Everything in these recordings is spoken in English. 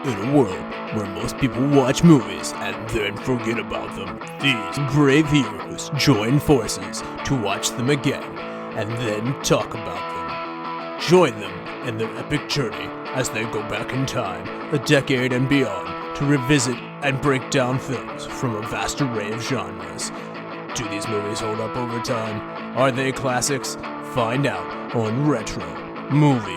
In a world where most people watch movies and then forget about them, these brave heroes join forces to watch them again and then talk about them. Join them in their epic journey as they go back in time, a decade and beyond, to revisit and break down films from a vast array of genres. Do these movies hold up over time? Are they classics? Find out on Retro Movie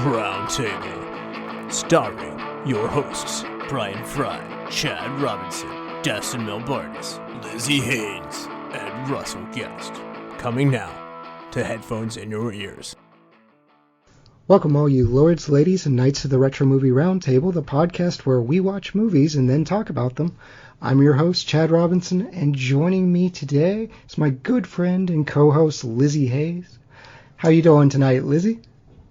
Roundtable. Starring your hosts, Brian Fry, Chad Robinson, Dustin Melbardis, Lizzy Haynes, and Russell Guest. Coming now to headphones in your ears. Welcome all you lords, ladies, and knights of the Retro Movie Roundtable, the podcast where we watch movies and then talk about them. I'm your host, Chad Robinson, and joining me today is my good friend and co-host, Lizzy Haynes. How you doing tonight, Lizzy?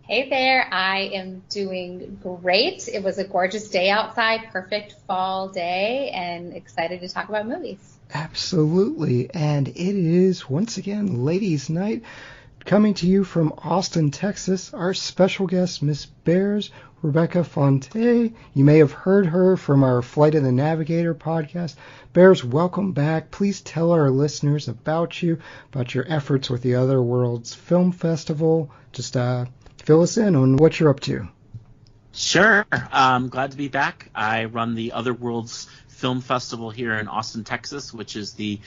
Hey there, I am doing great. It was a gorgeous day outside, perfect fall day, and excited to talk about movies. Absolutely, and it is, once again, Ladies' Night, coming to you from Austin, Texas. Our special guest, Miss Bears, Rebecca Fonte. You may have heard her from our Flight of the Navigator podcast. Bears, welcome back. Please tell our listeners about you, about your efforts with the Other Worlds Film Festival. Just fill us in on what you're up to. Sure. I'm glad to be back. I run the Other Worlds Film Festival here in Austin, Texas, which is the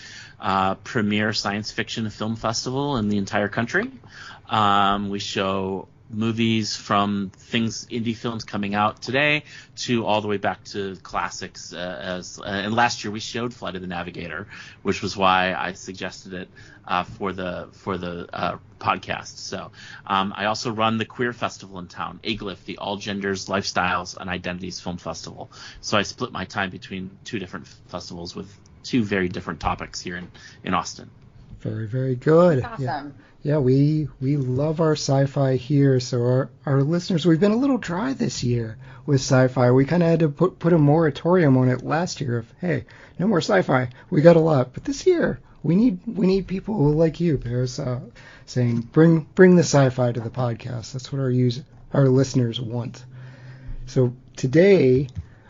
premier science fiction film festival in the entire country. We show movies from indie films coming out today to all the way back to classics. And last year we showed Flight of the Navigator, which was why I suggested it for the podcast. So I also run the Queer Festival in town, AGLIF, the All Genders, Lifestyles, and Identities Film Festival. So I split my time between two different festivals with two very different topics here in Austin. Very, very good. That's awesome. Yeah, we love our sci-fi here. So our listeners, we've been a little dry this year with sci-fi. We kind of had to put a moratorium on it last year of, hey, no more sci-fi. We got a lot. But this year, we need people like you, Bears, saying bring the sci-fi to the podcast. That's what our listeners want. So today,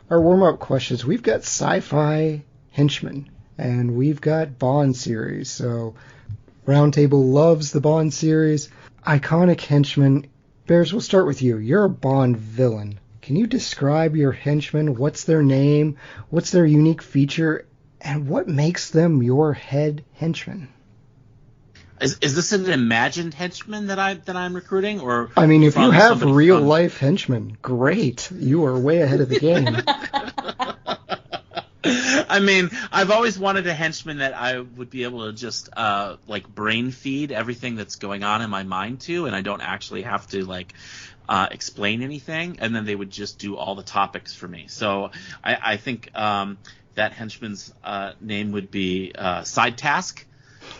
our warm-up questions, we've got sci-fi henchmen, and we've got Bond series. So Roundtable loves the Bond series. Iconic henchmen. Bears, we'll start with you. You're a Bond villain. Can you describe your henchmen? What's their name? What's their unique feature? And what makes them your head henchman? Is this an imagined henchman that I'm recruiting, or? I mean, if you have real life henchmen, great. You are way ahead of the game. I mean, I've always wanted a henchman that I would be able to just brain feed everything that's going on in my mind to, and I don't actually have to explain anything, and then they would just do all the topics for me. So I think that henchman's name would be Side Task.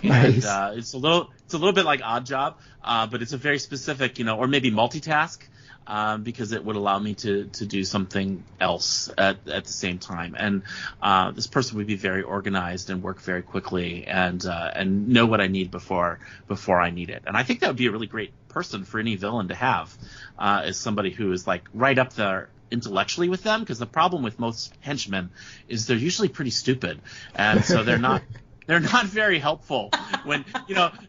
Nice. And it's a little bit like Odd Job, but it's a very specific, or maybe Multitask. Because it would allow me to do something else at the same time. And this person would be very organized and work very quickly and know what I need before I need it. And I think that would be a really great person for any villain to have, is somebody who is right up there intellectually with them, because the problem with most henchmen is they're usually pretty stupid, and so they're not very helpful when,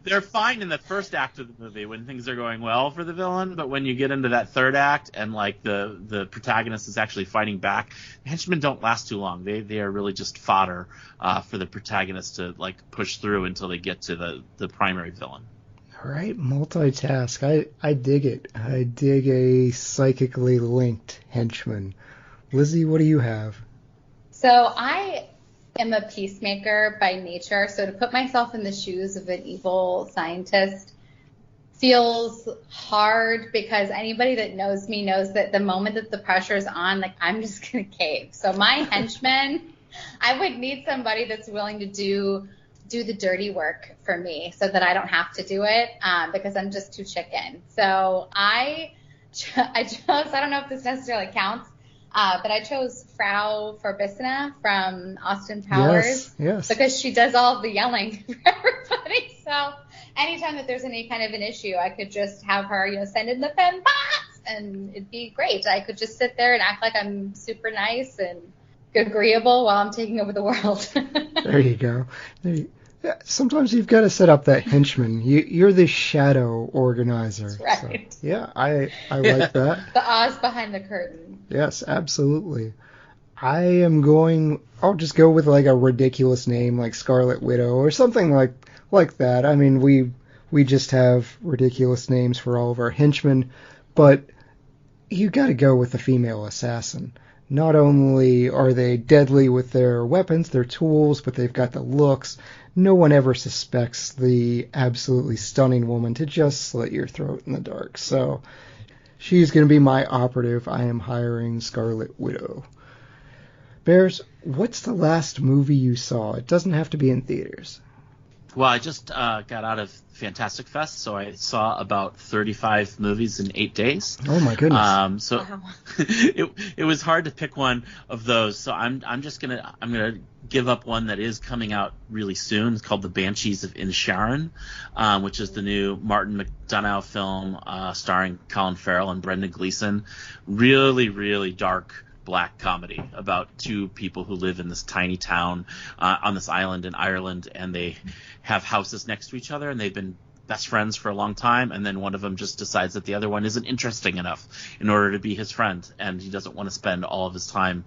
they're fine in the first act of the movie when things are going well for the villain, but when you get into that third act and the protagonist is actually fighting back, henchmen don't last too long. They are really just fodder for the protagonist to push through until they get to the primary villain. All right, multitask. I dig it. I dig a psychically linked henchman. Lizzy, what do you have? So I am a peacemaker by nature, so to put myself in the shoes of an evil scientist feels hard, because anybody that knows me knows that the moment that the pressure's on, I'm just gonna cave. So my henchmen, I would need somebody that's willing to do the dirty work for me so that I don't have to do it, because I'm just too chicken. So I chose, I don't know if this necessarily counts, but I chose Frau Forbissina from Austin Powers. Yes. Because she does all the yelling for everybody. So anytime that there's any kind of an issue, I could just have her, send in the fem bots and it'd be great. I could just sit there and act like I'm super nice and agreeable while I'm taking over the world. There you go. Yeah, sometimes you've got to set up that henchman. You're the shadow organizer. That's right. So, yeah, I like that. The Oz behind the curtain. Yes, absolutely. I'll just go with like a ridiculous name like Scarlet Widow or something like that. I mean, we just have ridiculous names for all of our henchmen, but you got to go with a female assassin. Not only are they deadly with their weapons, their tools, but they've got the looks. No one ever suspects the absolutely stunning woman to just slit your throat in the dark. So she's going to be my operative. I am hiring Scarlet Widow. Bears, what's the last movie you saw? It doesn't have to be in theaters. Well, I just got out of Fantastic Fest, so I saw about 35 movies in 8 days. Oh my goodness! Wow. it was hard to pick one of those. So I'm gonna give up one that is coming out really soon. It's called The Banshees of Inisharan, which is the new Martin McDonagh film starring Colin Farrell and Brendan Gleeson. Really, really dark black comedy about two people who live in this tiny town on this island in Ireland, and they have houses next to each other, and they've been best friends for a long time, and then one of them just decides that the other one isn't interesting enough in order to be his friend, and he doesn't want to spend all of his time,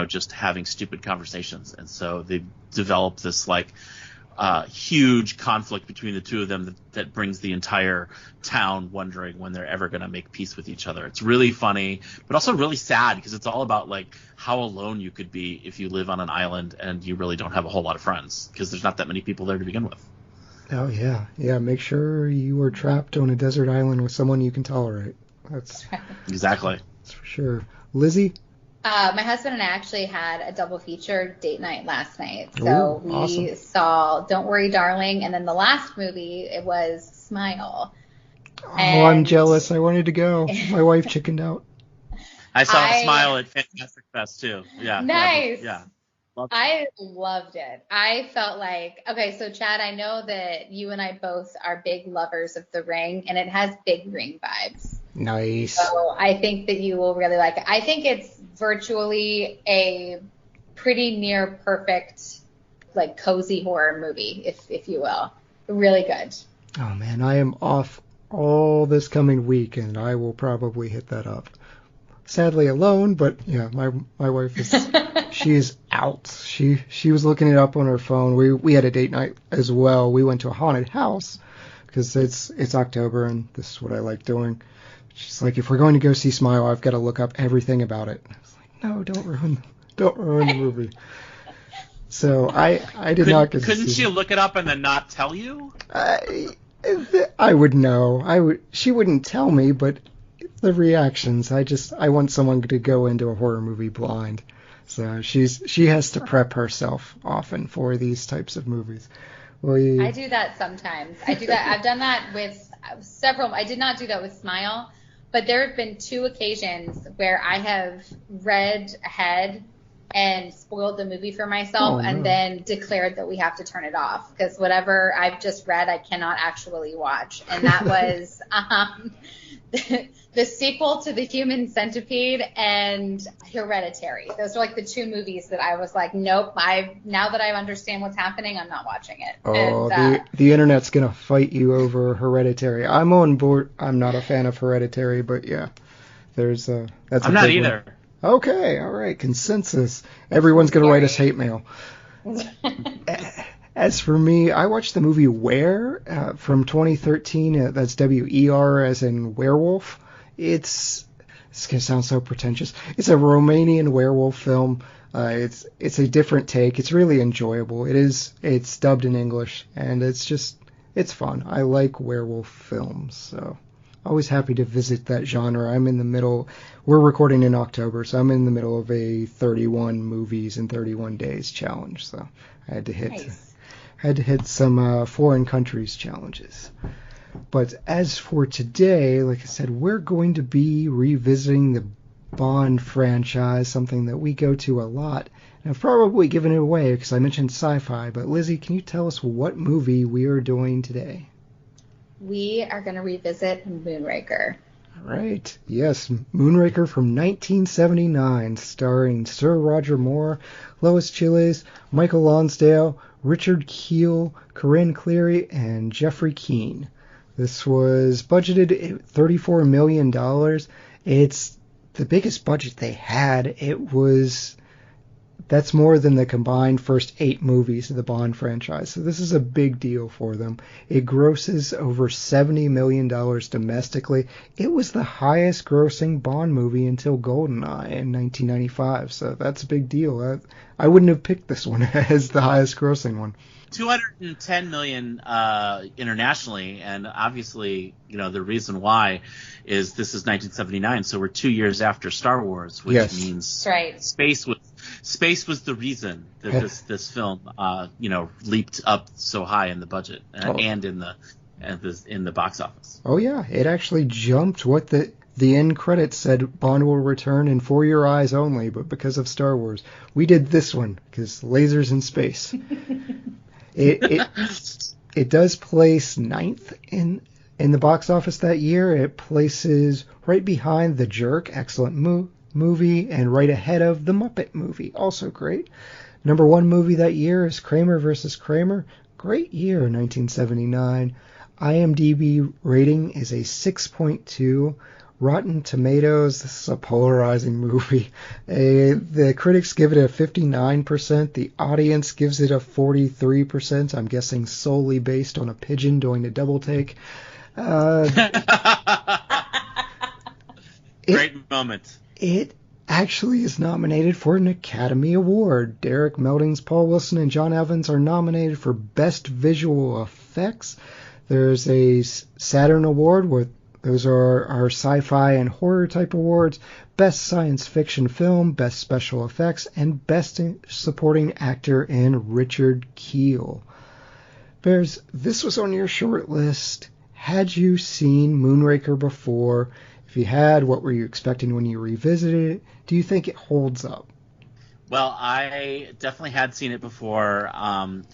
just having stupid conversations. And so they develop this huge conflict between the two of them that brings the entire town wondering when they're ever going to make peace with each other. It's really funny, but also really sad because it's all about how alone you could be if you live on an island and you really don't have a whole lot of friends because there's not that many people there to begin with. Oh yeah. Make sure you are trapped on a desert island with someone you can tolerate. That's exactly. That's for sure. Lizzy? My husband and I actually had a double feature date night last night. So Ooh, awesome. We saw Don't Worry, Darling, and then the last movie, it was Smile. Oh, I'm jealous. I wanted to go. My wife chickened out. I saw Smile at Fantastic Fest, too. Yeah. Nice. Yeah. I loved it. I felt okay, so Chad, I know that you and I both are big lovers of The Ring, and it has big Ring vibes. Nice. So I think that you will really like it. I think it's virtually a pretty near perfect, cozy horror movie, if you will. Really good. Oh man, I am off all this coming week, and I will probably hit that up. Sadly alone, but yeah, my wife is she is out. She was looking it up on her phone. We had a date night as well. We went to a haunted house because it's October and this is what I like doing. She's like, if we're going to go see Smile, I've got to look up everything about it. I was like, no, don't ruin the movie. So I did not get to Couldn't see she look it up and then not tell you? I would know. She wouldn't tell me, but the reactions. I want someone to go into a horror movie blind. So she has to prep herself often for these types of movies. I do that sometimes. I do that. I've done that with several. I did not do that with Smile, but there have been 2 occasions where I have read ahead and spoiled the movie for myself and then declared that we have to turn it off because whatever I've just read, I cannot actually watch. And that was the sequel to The Human Centipede and Hereditary. Those are the 2 movies that I was like, nope, now that I understand what's happening, I'm not watching it. Oh, the internet's going to fight you over Hereditary. I'm on board. I'm not a fan of Hereditary, but yeah, that's I'm not either. One. Okay, all right, consensus. Everyone's going to write us hate mail. As for me, I watched the movie Were from 2013. That's W-E-R as in werewolf. It's going to sound so pretentious. It's a Romanian werewolf film. It's a different take. It's really enjoyable. It's dubbed in English, and it's fun. I like werewolf films, so always happy to visit that genre. We're recording in October, so I'm in the middle of a 31 movies in 31 days challenge, so I had to hit some foreign countries challenges. But as for today, like I said, we're going to be revisiting the Bond franchise, something that we go to a lot. And I've probably given it away because I mentioned sci-fi, but Lizzy, can you tell us what movie we are doing today? We are going to revisit Moonraker. Right. Yes, Moonraker from 1979, starring Sir Roger Moore, Lois Chiles, Michael Lonsdale, Richard Kiel, Corinne Clery, and Geoffrey. This was budgeted at $34 million. It's the biggest budget they had. That's more than the combined first 8 movies of the Bond franchise, so this is a big deal for them. It grosses over $70 million domestically. It was the highest grossing Bond movie until GoldenEye in 1995, so that's a big deal. I wouldn't have picked this one as the highest grossing one. 210 million internationally, and obviously, the reason why is this is 1979, so we're 2 years after Star Wars, which means space was the reason that this film leaped up so high in the budget and in the box office. Oh yeah, it actually jumped what the end credits said. Bond will return in For Your Eyes Only, but because of Star Wars, we did this one because lasers in space. It does place 9th in the box office that year. It places right behind The Jerk, excellent movie, and right ahead of The Muppet Movie, also great. Number 1 movie that year is Kramer vs. Kramer, great year, 1979. IMDb rating is a 6.2. Rotten Tomatoes, this is a polarizing movie. The critics give it a 59%. The audience gives it a 43%. I'm guessing solely based on a pigeon doing a double take. Great moment. It actually is nominated for an Academy Award. Derek Meldings, Paul Wilson, and John Evans are nominated for Best Visual Effects. There's a Saturn Award with those are our sci-fi and horror type awards, Best Science Fiction Film, Best Special Effects, and Best Supporting Actor in Richard Kiel. Bears, this was on your short list. Had you seen Moonraker before? If you had, what were you expecting when you revisited it? Do you think it holds up? Well, I definitely had seen it before. I'm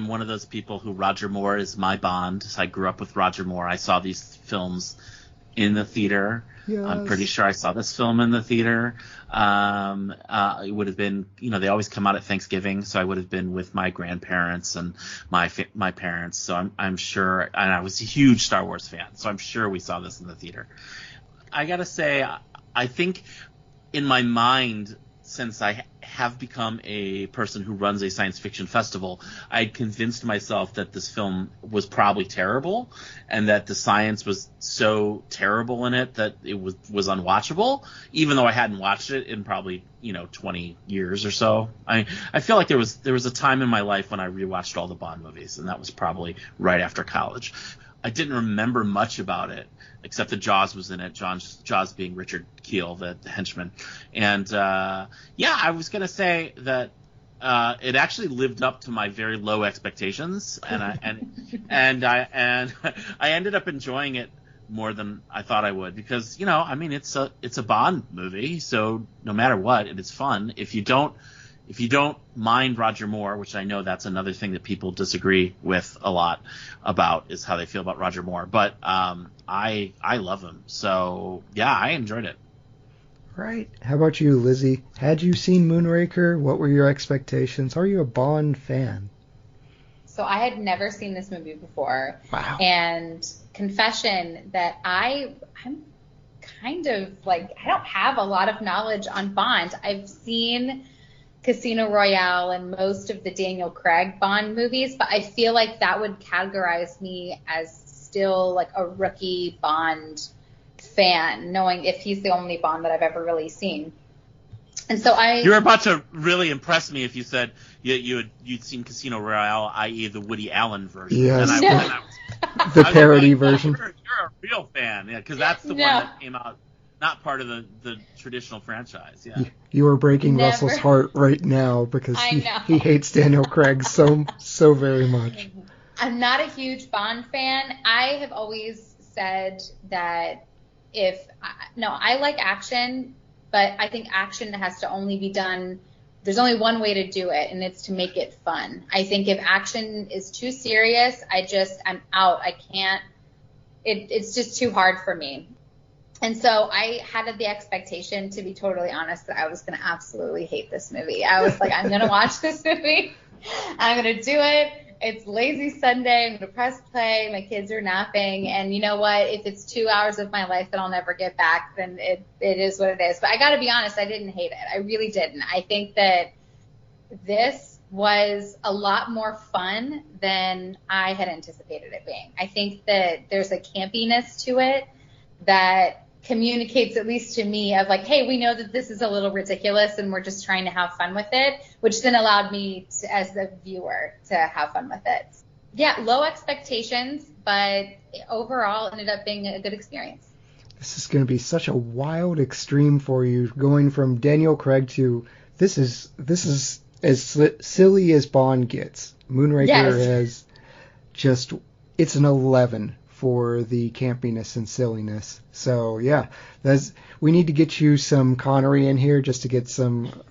one of those people who Roger Moore is my Bond. I grew up with Roger Moore. I saw these films in the theater. Yes. I'm pretty sure I saw this film in the theater. It would have been, they always come out at Thanksgiving, so I would have been with my grandparents and my parents. So I'm sure, and I was a huge Star Wars fan, so I'm sure we saw this in the theater. I gotta say, I think in my mind, since I have become a person who runs a science fiction festival, I convinced myself that this film was probably terrible and that the science was so terrible in it that it was unwatchable, even though I hadn't watched it in probably 20 years or so. I feel like there was a time in my life when I rewatched all the Bond movies, and that was probably right after college. I didn't remember much about it, except that Jaws was in it, Jaws being Richard Kiel, the henchman. And, I was going to say that it actually lived up to my very low expectations, and I ended up enjoying it more than I thought I would, because, it's a Bond movie, so no matter what, it is fun. If you don't mind Roger Moore, which I know that's another thing that people disagree with a lot about, is how they feel about Roger Moore. But I love him. So, yeah, I enjoyed it. Right. How about you, Lizzy? Had you seen Moonraker? What were your expectations? Are you a Bond fan? So I had never seen this movie before. Wow. And confession that I'm kind of I don't have a lot of knowledge on Bond. I've seen Casino Royale and most of the Daniel Craig Bond movies, but I feel like that would categorize me as still a rookie Bond fan, knowing if he's the only Bond that I've ever really seen. And so You're about to really impress me if you said you'd seen Casino Royale, i.e. the Woody Allen version. Yes. The parody version. You're a real fan, yeah, because that's the one that came out. Not part of the traditional franchise, yeah. You are breaking Russell's heart right now because he hates Daniel Craig so very much. I'm not a huge Bond fan. I have always said that I like action, but I think action has to only be done. There's only one way to do it, and it's to make it fun. I think if action is too serious, I'm out. I can't. It's just too hard for me. And so I had the expectation, to be totally honest, that I was going to absolutely hate this movie. I was like, I'm going to watch this movie. I'm going to do it. It's lazy Sunday. I'm going to press play. My kids are napping. And you know what? If it's 2 hours of my life that I'll never get back, then it is what it is. But I got to be honest, I didn't hate it. I really didn't. I think that this was a lot more fun than I had anticipated it being. I think that there's a campiness to it that communicates, at least to me, of like, hey, we know that this is a little ridiculous and we're just trying to have fun with it, which then allowed me to, as the viewer, to have fun with it. Yeah, low expectations, but overall ended up being a good experience. This is going to be such a wild extreme for you, going from Daniel Craig to this is as silly as Bond gets. Moonraker has just, it's an 11 for the campiness and silliness. So yeah, we need to get you some Connery in here just to get some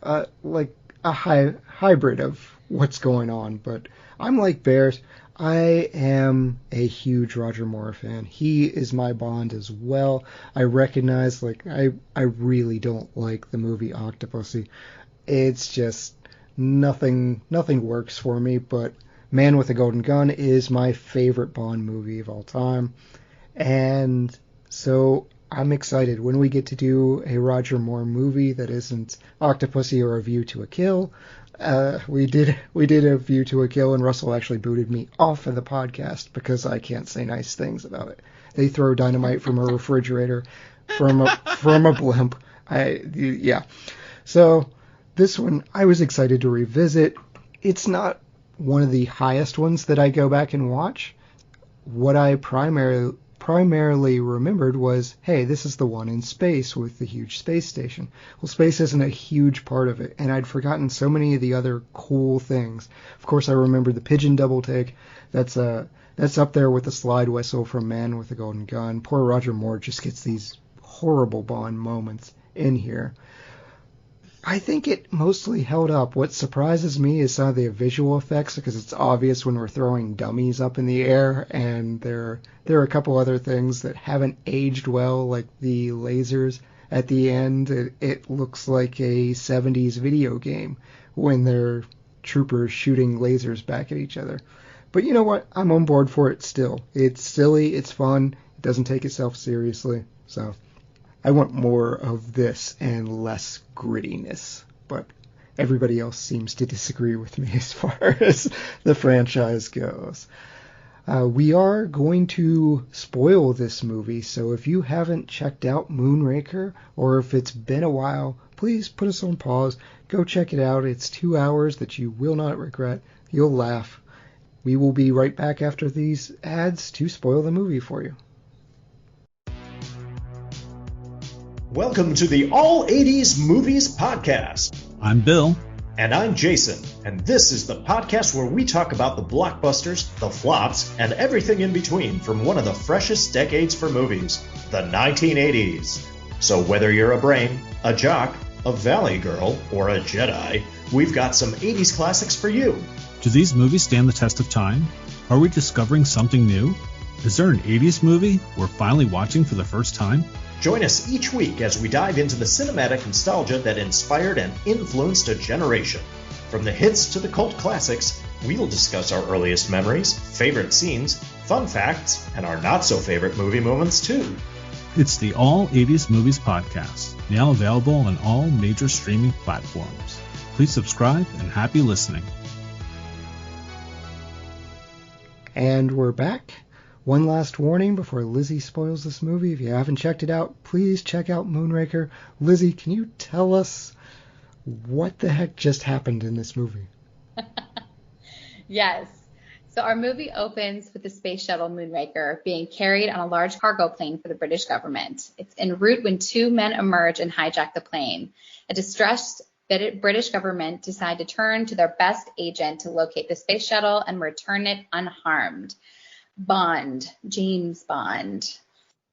like a hybrid of what's going on. But I'm like Bears. I am a huge Roger Moore fan. He is my Bond as well. I recognize, like, I really don't like the movie Octopussy. It's just nothing works for me, but Man with a Golden Gun is my favorite Bond movie of all time. And so I'm excited when we get to do a Roger Moore movie that isn't Octopussy or A View to a Kill. We did A View to a Kill, and Russell actually booted me off of the podcast because I can't say nice things about it. They throw dynamite from a refrigerator, from a blimp. Yeah. So this one I was excited to revisit. It's not one of the highest ones that I go back and watch. What I primarily remembered was, hey, this is the one in space with the huge space station. Well, space isn't a huge part of it, and I'd forgotten so many of the other cool things. Of course, I remember the pigeon double take. That's up there with the slide whistle from Man with a Golden Gun. Poor Roger Moore just gets these horrible Bond moments in here. I think it mostly held up. What surprises me is some of the visual effects, because it's obvious when we're throwing dummies up in the air, and there are a couple other things that haven't aged well, like the lasers at the end. It looks like a 70s video game when they're troopers shooting lasers back at each other. But you know what? I'm on board for it still. It's silly, it's fun, it doesn't take itself seriously, so I want more of this and less grittiness, but everybody else seems to disagree with me as far as the franchise goes. We are going to spoil this movie, so if you haven't checked out Moonraker, or if it's been a while, please put us on pause. Go check it out. It's 2 hours that you will not regret. You'll laugh. We will be right back after these ads to spoil the movie for you. Welcome to the All 80s Movies Podcast. I'm Bill. And I'm Jason. And this is the podcast where we talk about the blockbusters, the flops, and everything in between from one of the freshest decades for movies, the 1980s. So whether you're a brain, a jock, a valley girl, or a Jedi, we've got some 80s classics for you. Do these movies stand the test of time? Are we discovering something new? Is there an 80s movie we're finally watching for the first time? Join us each week as we dive into the cinematic nostalgia that inspired and influenced a generation. From the hits to the cult classics, we'll discuss our earliest memories, favorite scenes, fun facts, and our not-so-favorite movie moments, too. It's the All 80s Movies Podcast, now available on all major streaming platforms. Please subscribe and happy listening. And we're back. One last warning before Lizzy spoils this movie. If you haven't checked it out, please check out Moonraker. Lizzy, can you tell us what the heck just happened in this movie? Yes. So our movie opens with the space shuttle Moonraker being carried on a large cargo plane for the British government. It's en route when two men emerge and hijack the plane. A distressed British government decide to turn to their best agent to locate the space shuttle and return it unharmed. Bond, James Bond.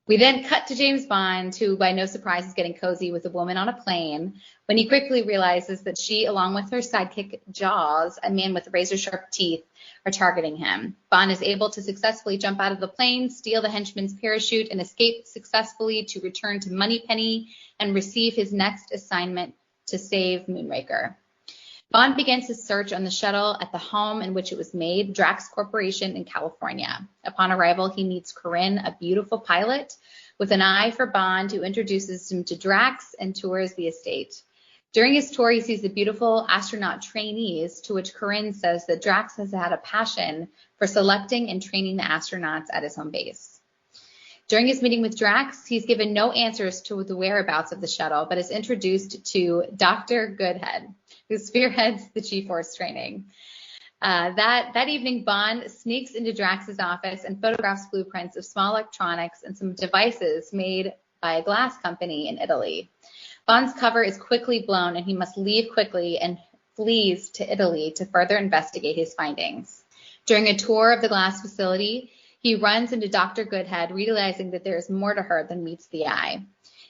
We then cut to James Bond, who by no surprise is getting cozy with a woman on a plane, when he quickly realizes that she, along with her sidekick Jaws, a man with razor-sharp teeth, are targeting him. Bond is able to successfully jump out of the plane, steal the henchman's parachute, and escape successfully to return to Moneypenny and receive his next assignment to save Moonraker. Bond begins his search on the shuttle at the home in which it was made, Drax Corporation in California. Upon arrival, he meets Corinne, a beautiful pilot with an eye for Bond, who introduces him to Drax and tours the estate. During his tour, he sees the beautiful astronaut trainees, to which Corinne says that Drax has had a passion for selecting and training the astronauts at his home base. During his meeting with Drax, he's given no answers to the whereabouts of the shuttle, but is introduced to Dr. Goodhead, who spearheads the G-Force training. That evening, Bond sneaks into Drax's office and photographs blueprints of small electronics and some devices made by a glass company in Italy. Bond's cover is quickly blown, and he must leave quickly and flees to Italy to further investigate his findings. During a tour of the glass facility, he runs into Dr. Goodhead, realizing that there is more to her than meets the eye.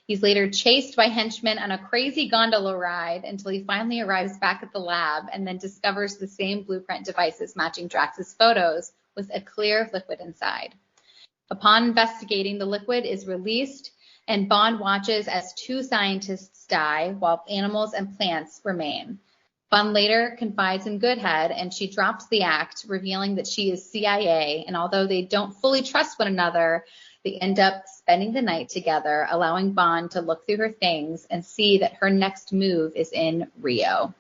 He's later chased by henchmen on a crazy gondola ride until he finally arrives back at the lab and then discovers the same blueprint devices matching Drax's photos with a clear liquid inside. Upon investigating, the liquid is released, and Bond watches as 2 scientists die while animals and plants remain. Bond later confides in Goodhead, and she drops the act, revealing that she is CIA, and although they don't fully trust one another, they end up spending the night together, allowing Bond to look through her things and see that her next move is in Rio.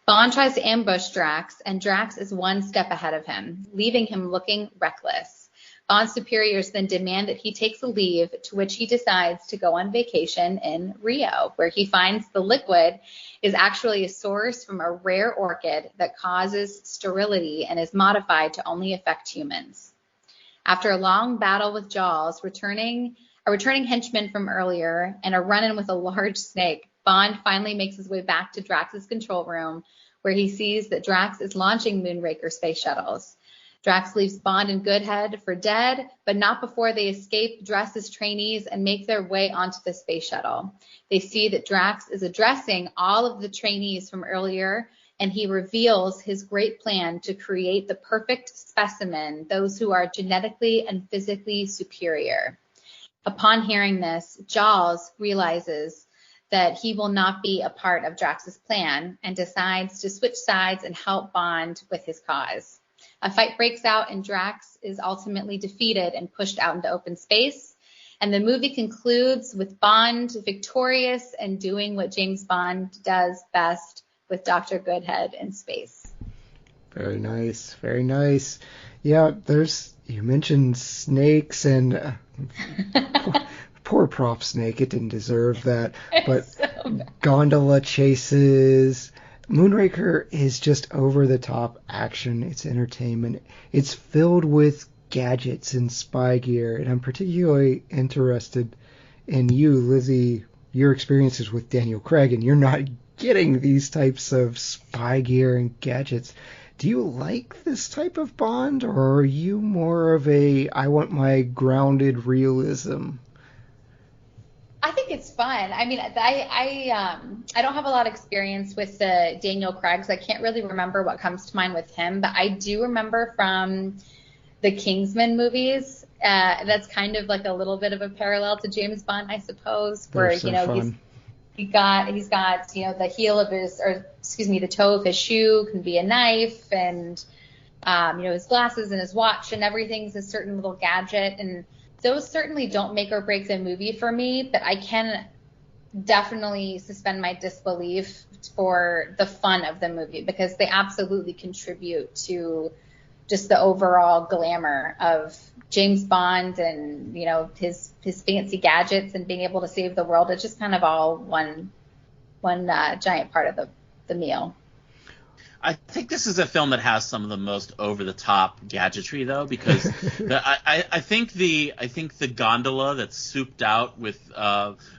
Bond tries to ambush Drax, and Drax is one step ahead of him, leaving him looking reckless. Bond's superiors then demand that he takes a leave, to which he decides to go on vacation in Rio, where he finds the liquid is actually a source from a rare orchid that causes sterility and is modified to only affect humans. After a long battle with Jaws, a returning henchman from earlier, and a run-in with a large snake, Bond finally makes his way back to Drax's control room, where he sees that Drax is launching Moonraker space shuttles. Drax leaves Bond and Goodhead for dead, but not before they escape, dress as trainees, and make their way onto the space shuttle. They see that Drax is addressing all of the trainees from earlier, and he reveals his great plan to create the perfect specimen, those who are genetically and physically superior. Upon hearing this, Jaws realizes that he will not be a part of Drax's plan and decides to switch sides and help Bond with his cause. A fight breaks out, and Drax is ultimately defeated and pushed out into open space. And the movie concludes with Bond victorious and doing what James Bond does best, with Dr. Goodhead in space. Very nice, very nice. Yeah, you mentioned snakes, and poor Prof. Snake, it didn't deserve that. But so gondola chases. Moonraker is just over-the-top action. It's entertainment. It's filled with gadgets and spy gear, and I'm particularly interested in you, Lizzy, your experiences with Daniel Craig, and you're not getting these types of spy gear and gadgets. Do you like this type of Bond, or are you more of I want my grounded realism? I think it's fun. I mean, I don't have a lot of experience with the Daniel Craig, so I can't really remember what comes to mind with him. But I do remember from the Kingsman movies, that's kind of like a little bit of a parallel to James Bond, I suppose, where so fun. he's got the heel of the toe of his shoe can be a knife, and his glasses and his watch and everything's a certain little gadget, and those certainly don't make or break the movie for me, but I can definitely suspend my disbelief for the fun of the movie, because they absolutely contribute to just the overall glamour of James Bond and, his fancy gadgets and being able to save the world. It's just kind of all one giant part of the meal. I think this is a film that has some of the most over-the-top gadgetry, though, because I think the gondola that's souped out with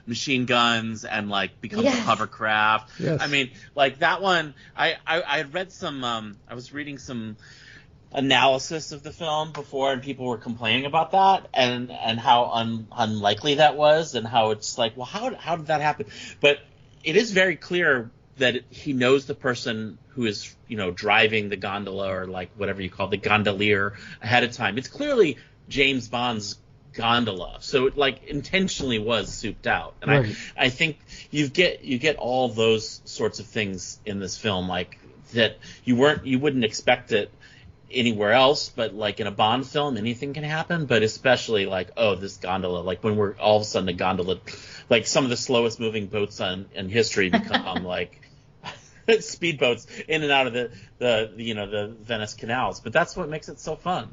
machine guns and becomes a hovercraft. Yes. I mean, that one. I had read some. I was reading some analysis of the film before, and people were complaining about that and how unlikely that was, and how it's like, well, how did that happen? But it is very clear that he knows the person who is, driving the gondola, or like whatever you call it, the gondolier, ahead of time. It's clearly James Bond's gondola, so it like intentionally was souped out. And right. I think you get all those sorts of things in this film, like that you wouldn't expect it anywhere else, but like in a Bond film, anything can happen. But especially like, oh, this gondola, like when we're all of a sudden a gondola, like some of the slowest moving boats in history become like speedboats in and out of the Venice canals. But that's what makes it so fun.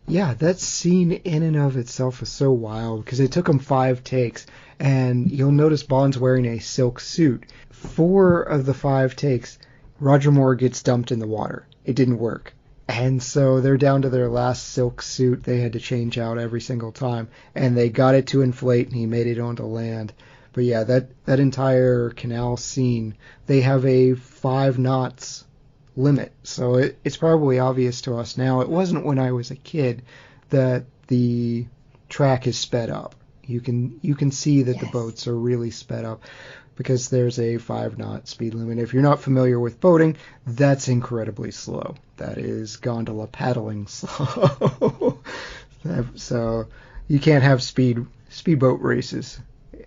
Yeah, that scene in and of itself is so wild because it took him 5 takes, and you'll notice Bond's wearing a silk suit. 4 of the 5 takes, Roger Moore gets dumped in the water. It didn't work. And so they're down to their last silk suit they had to change out every single time. And they got it to inflate, and he made it onto land. But yeah, that entire canal scene, they have a 5 knots limit. So it's probably obvious to us now. It wasn't when I was a kid that the track is sped up. You can see that the boats are really sped up because there's a 5-knot speed limit. If you're not familiar with boating, that's incredibly slow. That is gondola paddling slow. So you can't have speedboat races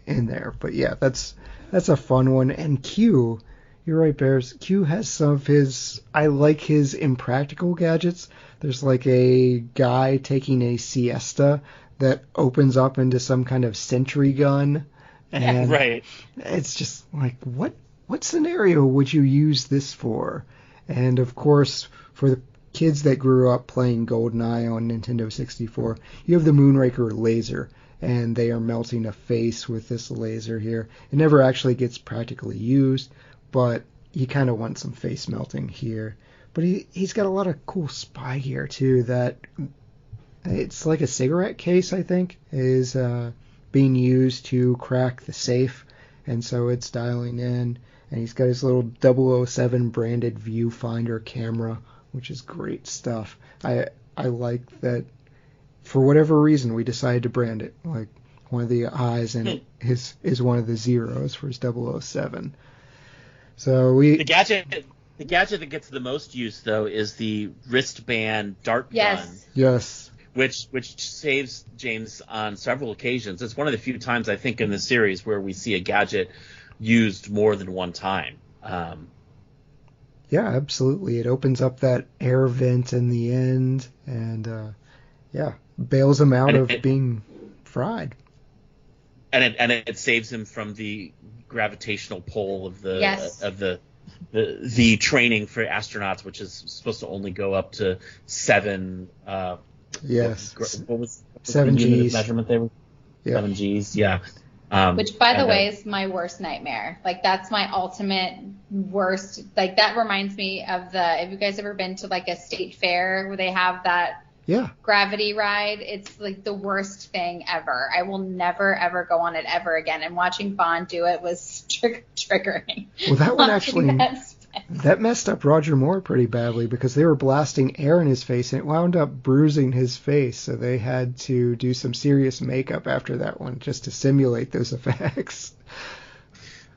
in there. But yeah, that's a fun one. And Q, you're right, Bears. Q has some of I like his impractical gadgets. There's like a guy taking a siesta that opens up into some kind of sentry gun. And right. It's just like, what scenario would you use this for? And of course, for the kids that grew up playing GoldenEye on Nintendo 64, you have the Moonraker laser, and they are melting a face with this laser here. It never actually gets practically used, but you kind of want some face melting here. But he's got a lot of cool spy gear too. That it's like a cigarette case, I think, is being used to crack the safe, and so it's dialing in. And he's got his little 007 branded viewfinder camera, which is great stuff. I like that. For whatever reason, we decided to brand it. Like one of the eyes in it is one of the zeros for his 007. So the gadget that gets the most use though is the wristband dart gun. Yes. Which saves James on several occasions. It's one of the few times I think in the series where we see a gadget used more than one time. Yeah, absolutely. It opens up that air vent in the end, and bails him out of being fried. And it saves him from the gravitational pull of the training for astronauts, which is supposed to only go up to 7. Yes. What was 7 the unit Gs. of measurement they were? Yeah. 7 Gs. Yeah. Which, by the way, is my worst nightmare. Like, that's my ultimate worst. Like, that reminds me of have you guys ever been to, like, a state fair where they have that gravity ride? It's, like, the worst thing ever. I will never, ever go on it ever again. And watching Bond do it was triggering. Well, that one actually... That messed up Roger Moore pretty badly because they were blasting air in his face and it wound up bruising his face. So they had to do some serious makeup after that one just to simulate those effects.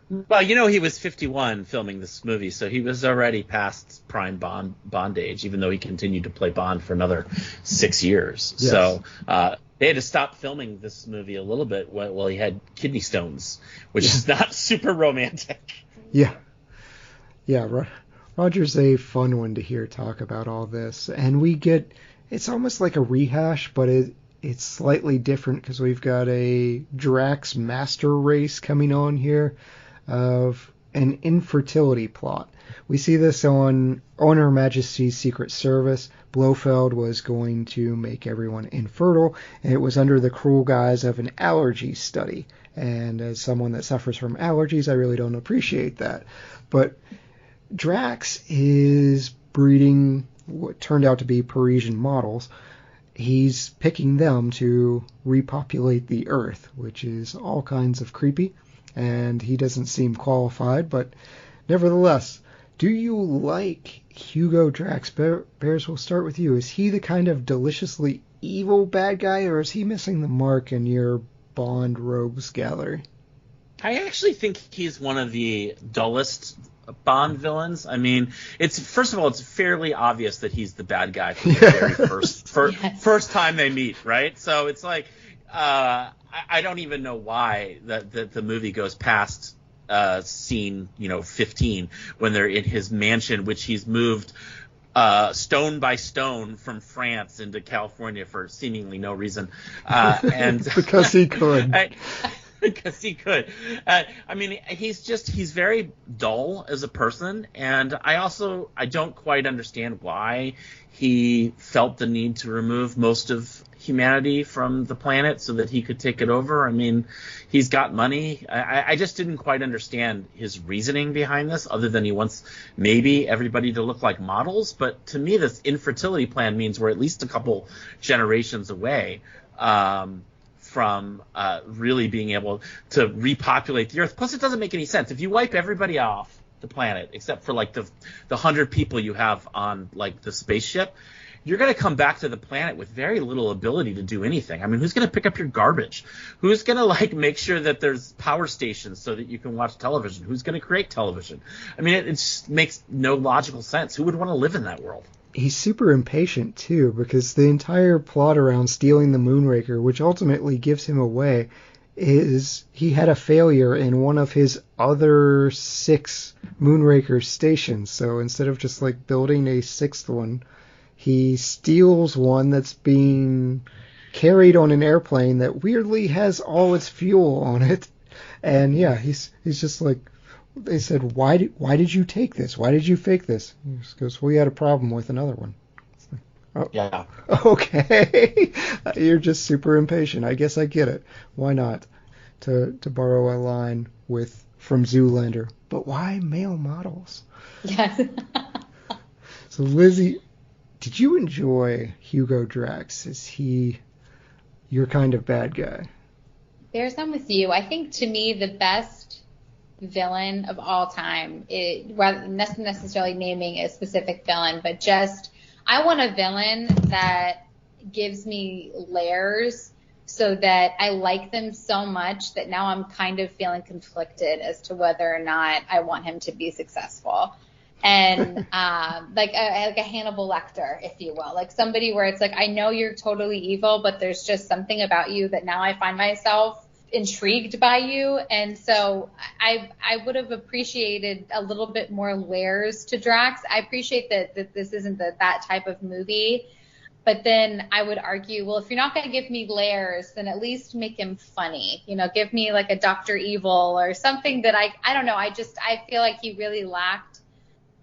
Well, he was 51 filming this movie, so he was already past prime Bond age, even though he continued to play Bond for another 6 years. Yes. So they had to stop filming this movie a little bit while he had kidney stones, which is not super romantic. Yeah. Yeah, Roger's a fun one to hear talk about all this. And it's almost like a rehash, but it's slightly different because we've got a Drax master race coming on here of an infertility plot. We see this on Her Majesty's Secret Service. Blofeld was going to make everyone infertile, and it was under the cruel guise of an allergy study. And as someone that suffers from allergies, I really don't appreciate that. But Drax is breeding what turned out to be Parisian models. He's picking them to repopulate the Earth, which is all kinds of creepy, and he doesn't seem qualified, but nevertheless, Do you like Hugo Drax? Bears, we'll start with you. Is he the kind of deliciously evil bad guy, or is he missing the mark in your Bond rogues gallery? I actually think he's one of the dullest Bond villains. I mean, first of all, it's fairly obvious that he's the bad guy from the very first time they meet, right? So it's like I don't even know why the movie goes past scene 15 when they're in his mansion, which he's moved stone by stone from France into California for seemingly no reason, and because he could. Because he could. I mean, he's very dull as a person, and I don't quite understand why he felt the need to remove most of humanity from the planet so that he could take it over. I mean, he's got money. I just didn't quite understand his reasoning behind this, other than he wants maybe everybody to look like models. But to me, this infertility plan means we're at least a couple generations away from really being able to repopulate the Earth. Plus, it doesn't make any sense. If you wipe everybody off the planet, except for like the 100 people you have on like the spaceship, you're going to come back to the planet with very little ability to do anything. I mean, who's going to pick up your garbage? Who's going to like make sure that there's power stations so that you can watch television? Who's going to create television? I mean, it just makes no logical sense. Who would want to live in that world? He's super impatient, too, because the entire plot around stealing the Moonraker, which ultimately gives him away, is he had a failure in one of his other 6 Moonraker stations. So instead of just like building a 6th one, he steals one that's being carried on an airplane that weirdly has all its fuel on it. And yeah, he's just like, they said, why did you take this? Why did you fake this? He just goes, we had a problem with another one. Like, oh, yeah. Okay. You're just super impatient. I guess I get it. Why not? To borrow a line from Zoolander. But why male models? Yes. So Lizzy, did you enjoy Hugo Drax? Is he your kind of bad guy? There's some with you. I think to me the best villain of all time, rather than necessarily naming a specific villain, but just I want a villain that gives me layers so that I like them so much that now I'm kind of feeling conflicted as to whether or not I want him to be successful. And like a Hannibal Lecter, if you will, like somebody where it's like, I know you're totally evil, but there's just something about you that now I find myself intrigued by you. And so I would have appreciated a little bit more layers to Drax. I appreciate that this isn't that type of movie, but then I would argue, well, if you're not going to give me layers, then at least make him funny, give me like a Dr. Evil or something that I don't know. I feel like he really lacked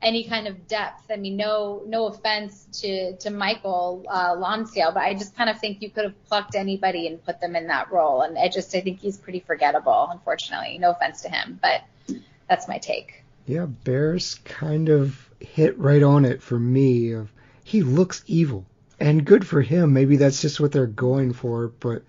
any kind of depth. I mean, no offense to Michael Lonsdale, but I just kind of think you could have plucked anybody and put them in that role. And I think he's pretty forgettable, unfortunately. No offense to him, but that's my take. Yeah, Bears kind of hit right on it for me. He looks evil, and good for him. Maybe that's just what they're going for, but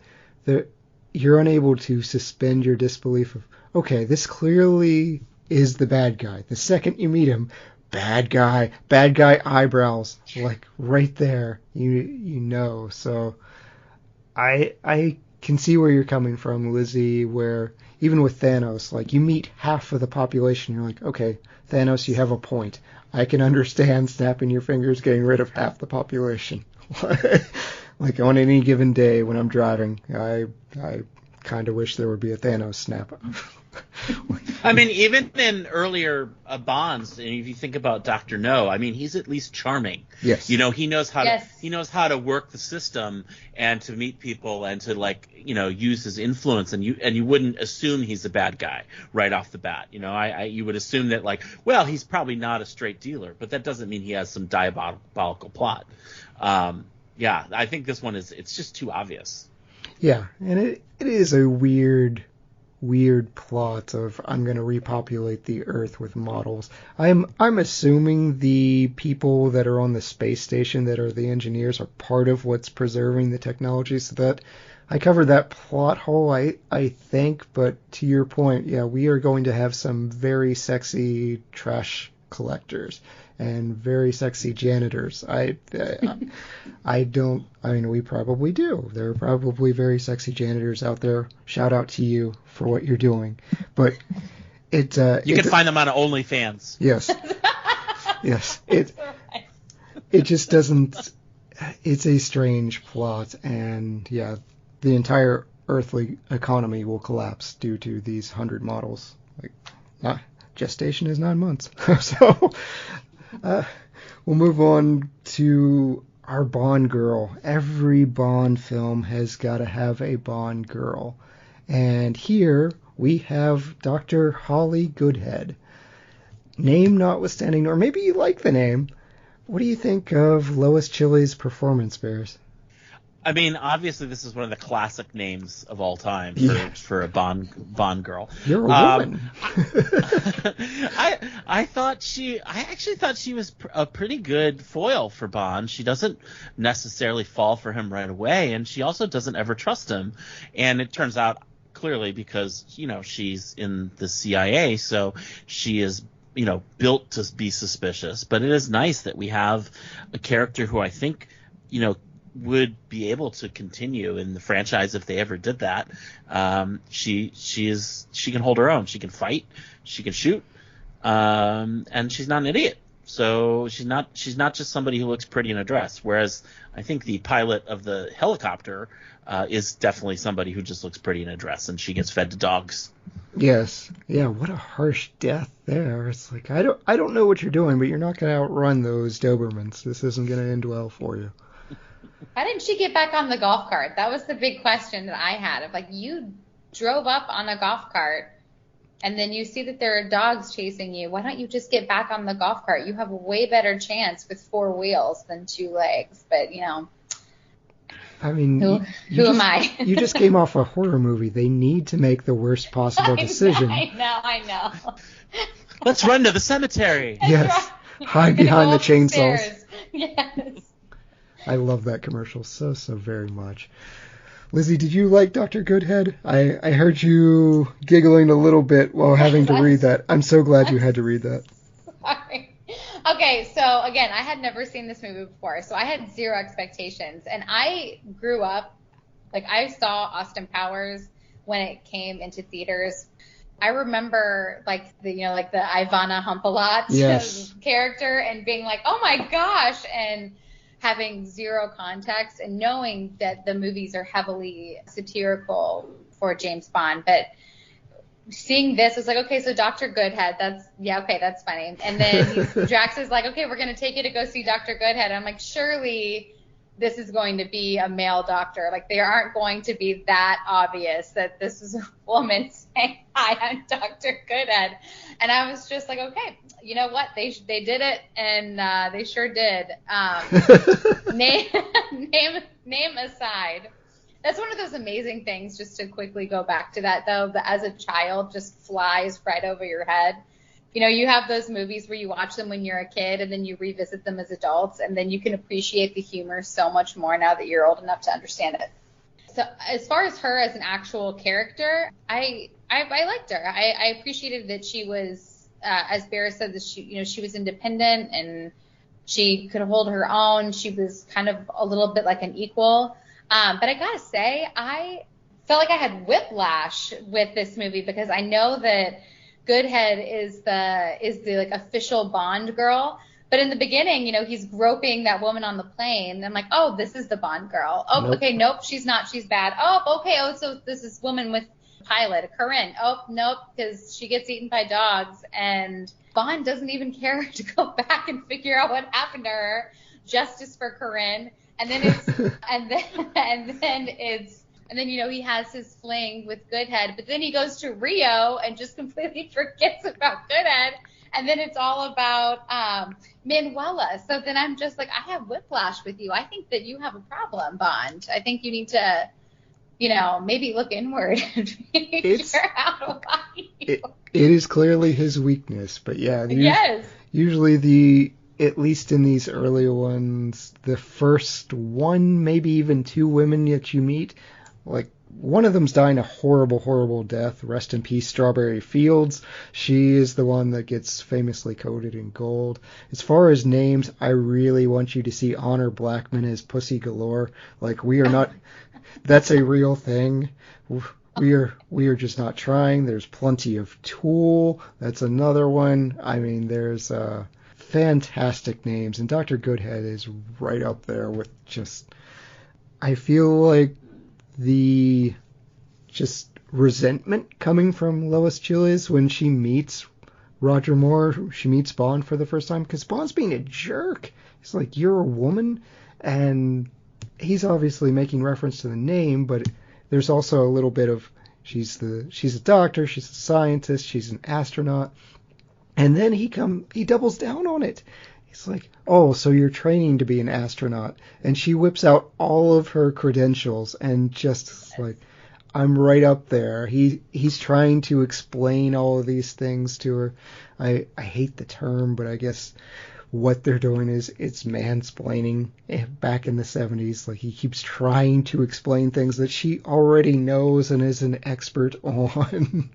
you're unable to suspend your disbelief of, okay, this clearly is the bad guy. The second you meet him, bad guy eyebrows, like right there, you know. So I can see where you're coming from, Lizzy, where even with Thanos, like you meet half of the population, you're like, okay, Thanos, you have a point. I can understand snapping your fingers, getting rid of half the population. Like on any given day when I'm driving, I kind of wish there would be a Thanos snap. I mean, even in earlier Bonds, if you think about Dr. No, I mean, he's at least charming. Yes. He knows how to work the system and to meet people and to use his influence, and you wouldn't assume he's a bad guy right off the bat. You would assume that he's probably not a straight dealer, but that doesn't mean he has some diabolical plot. Yeah, I think this one it's just too obvious. Yeah, and it is a weird plot of I'm going to repopulate the Earth with models. I'm assuming the people that are on the space station that are the engineers are part of what's preserving the technology, so that I covered that plot hole, I think. But to your point, yeah, we are going to have some very sexy trash collectors and very sexy janitors. I mean, we probably do. There are probably very sexy janitors out there. Shout out to you for what you're doing. But you can find them on OnlyFans. Yes. Yes. It just doesn't. It's a strange plot, and yeah, the entire earthly economy will collapse due to these 100 models. Gestation is 9 months. So we'll move on to our Bond girl. Every Bond film has got to have a Bond girl, and here we have Dr. Holly Goodhead. Name notwithstanding, or maybe you like the name. What do you think of Lois Chiles' performance, Bears? I mean, obviously, this is one of the classic names of all time for a Bond girl. You're a woman. I actually thought she was a pretty good foil for Bond. She doesn't necessarily fall for him right away, and she also doesn't ever trust him. And it turns out clearly because she's in the CIA, so she is built to be suspicious. But it is nice that we have a character who I think would be able to continue in the franchise if they ever did that. She can hold her own. She can fight. She can shoot. And she's not an idiot. So she's not just somebody who looks pretty in a dress. Whereas I think the pilot of the helicopter is definitely somebody who just looks pretty in a dress, and she gets fed to dogs. Yes. Yeah, what a harsh death there. It's like, I don't know what you're doing, but you're not going to outrun those Dobermans. This isn't going to end well for you. How didn't she get back on the golf cart? That was the big question that I had. Of you drove up on a golf cart, and then you see that there are dogs chasing you. Why don't you just get back on the golf cart? You have a way better chance with 4 wheels than 2 legs. But, I mean, who am I? You just came off a horror movie. They need to make the worst possible decision. I know. Let's run to the cemetery. Yes. Hide behind the chainsaws. Stairs. Yes. I love that commercial so very much. Lizzy, did you like Dr. Goodhead? I heard you giggling a little bit while having to read that. I'm so glad you had to read that. Sorry. Okay, so again, I had never seen this movie before, so I had 0 expectations. And I grew up, I saw Austin Powers when it came into theaters. I remember the Ivana Humpalot character and being like, oh my gosh, and having 0 context and knowing that the movies are heavily satirical for James Bond. But seeing this, it's like, okay, so Dr. Goodhead, that's funny. And then Drax is like, okay, we're going to take you to go see Dr. Goodhead. I'm like, surely this is going to be a male doctor. They aren't going to be that obvious that this is a woman saying, hi, I'm Dr. Goodhead. And I was just like, okay, you know what? They did it, and they sure did. Name aside. That's one of those amazing things, just to quickly go back to that, though, that as a child just flies right over your head. You have those movies where you watch them when you're a kid and then you revisit them as adults, and then you can appreciate the humor so much more now that you're old enough to understand it. So as far as her as an actual character, I liked her. I appreciated that she was, as Bear said, that she was independent and she could hold her own. She was kind of a little bit like an equal. But I gotta say, I felt like I had whiplash with this movie because I know that Goodhead is the official Bond girl. But in the beginning, he's groping that woman on the plane. I'm like, oh, this is the Bond girl. Oh, nope. Okay, nope, she's not. She's bad. Oh, okay. Oh, so this is woman with pilot, Corinne. Oh, nope, because she gets eaten by dogs, and Bond doesn't even care to go back and figure out what happened to her. Justice for Corinne. And then he has his fling with Goodhead, but then he goes to Rio and just completely forgets about Goodhead, and then it's all about Manuela. So then I'm just like, I have whiplash with you. I think that you have a problem, Bond. I think you need to, maybe look inward and figure out why. It is clearly his weakness, but yeah. Yes. Usually at least in these earlier ones, the first one, maybe even 2 women that you meet, one of them's dying a horrible, horrible death. Rest in peace, Strawberry Fields. She is the one that gets famously coated in gold. As far as names, I really want you to see Honor Blackman as Pussy Galore. Like, we are not... That's a real thing. We are just not trying. There's plenty of Tool. That's another one. I mean, there's fantastic names. And Dr. Goodhead is right up there with just... I feel like the just resentment coming from Lois Chiles when she meets Roger Moore, she meets Bond for the first time, because Bond's being a jerk. He's like, you're a woman, and he's obviously making reference to the name, but there's also a little bit of she's a doctor, she's a scientist, she's an astronaut, and then he doubles down on it. He's like, oh, so you're training to be an astronaut. And she whips out all of her credentials and just like, I'm right up there. He's trying to explain all of these things to her. I hate the term, but I guess what they're doing is it's mansplaining back in the 70s. Like, he keeps trying to explain things that she already knows and is an expert on.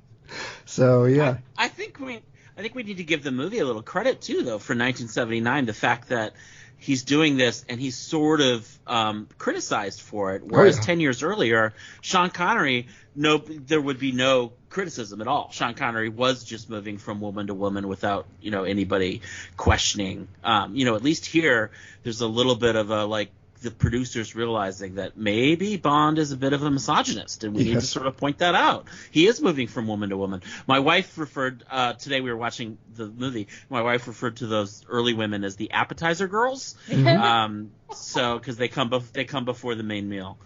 So, yeah. I think we need to give the movie a little credit, too, though, for 1979. The fact that he's doing this and he's sort of criticized for it, whereas 10 years earlier, Sean Connery, there would be no criticism at all. Sean Connery was just moving from woman to woman without, anybody questioning. At least here, there's a little bit of a, like, the producers realizing that maybe Bond is a bit of a misogynist, and we need to sort of point that out. He is moving from woman to woman. My wife referred today we were watching the movie. My wife referred to those early women as the appetizer girls, so because they come before the main meal.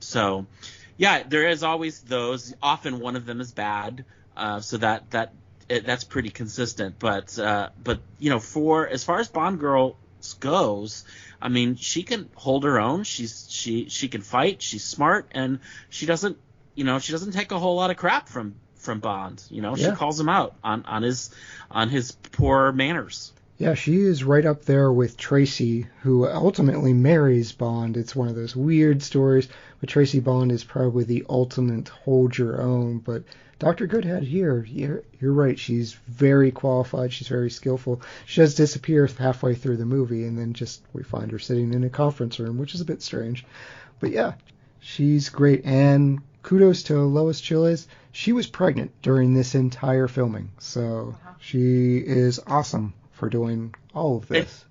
So yeah, there is always those. Often one of them is bad, so that's pretty consistent. But for as far as Bond girl goes, I mean, she can hold her own. She can fight. She's smart, and she doesn't take a whole lot of crap from Bond. She calls him out on his poor manners. Yeah, she is right up there with Tracy, who ultimately marries Bond. It's one of those weird stories, but Tracy Bond is probably the ultimate hold your own. But Dr. Goodhead here, you're right. She's very qualified. She's very skillful. She does disappear halfway through the movie, and then we find her sitting in a conference room, which is a bit strange. But yeah, she's great. And kudos to Lois Chiles. She was pregnant during this entire filming, so she is awesome for doing all of this.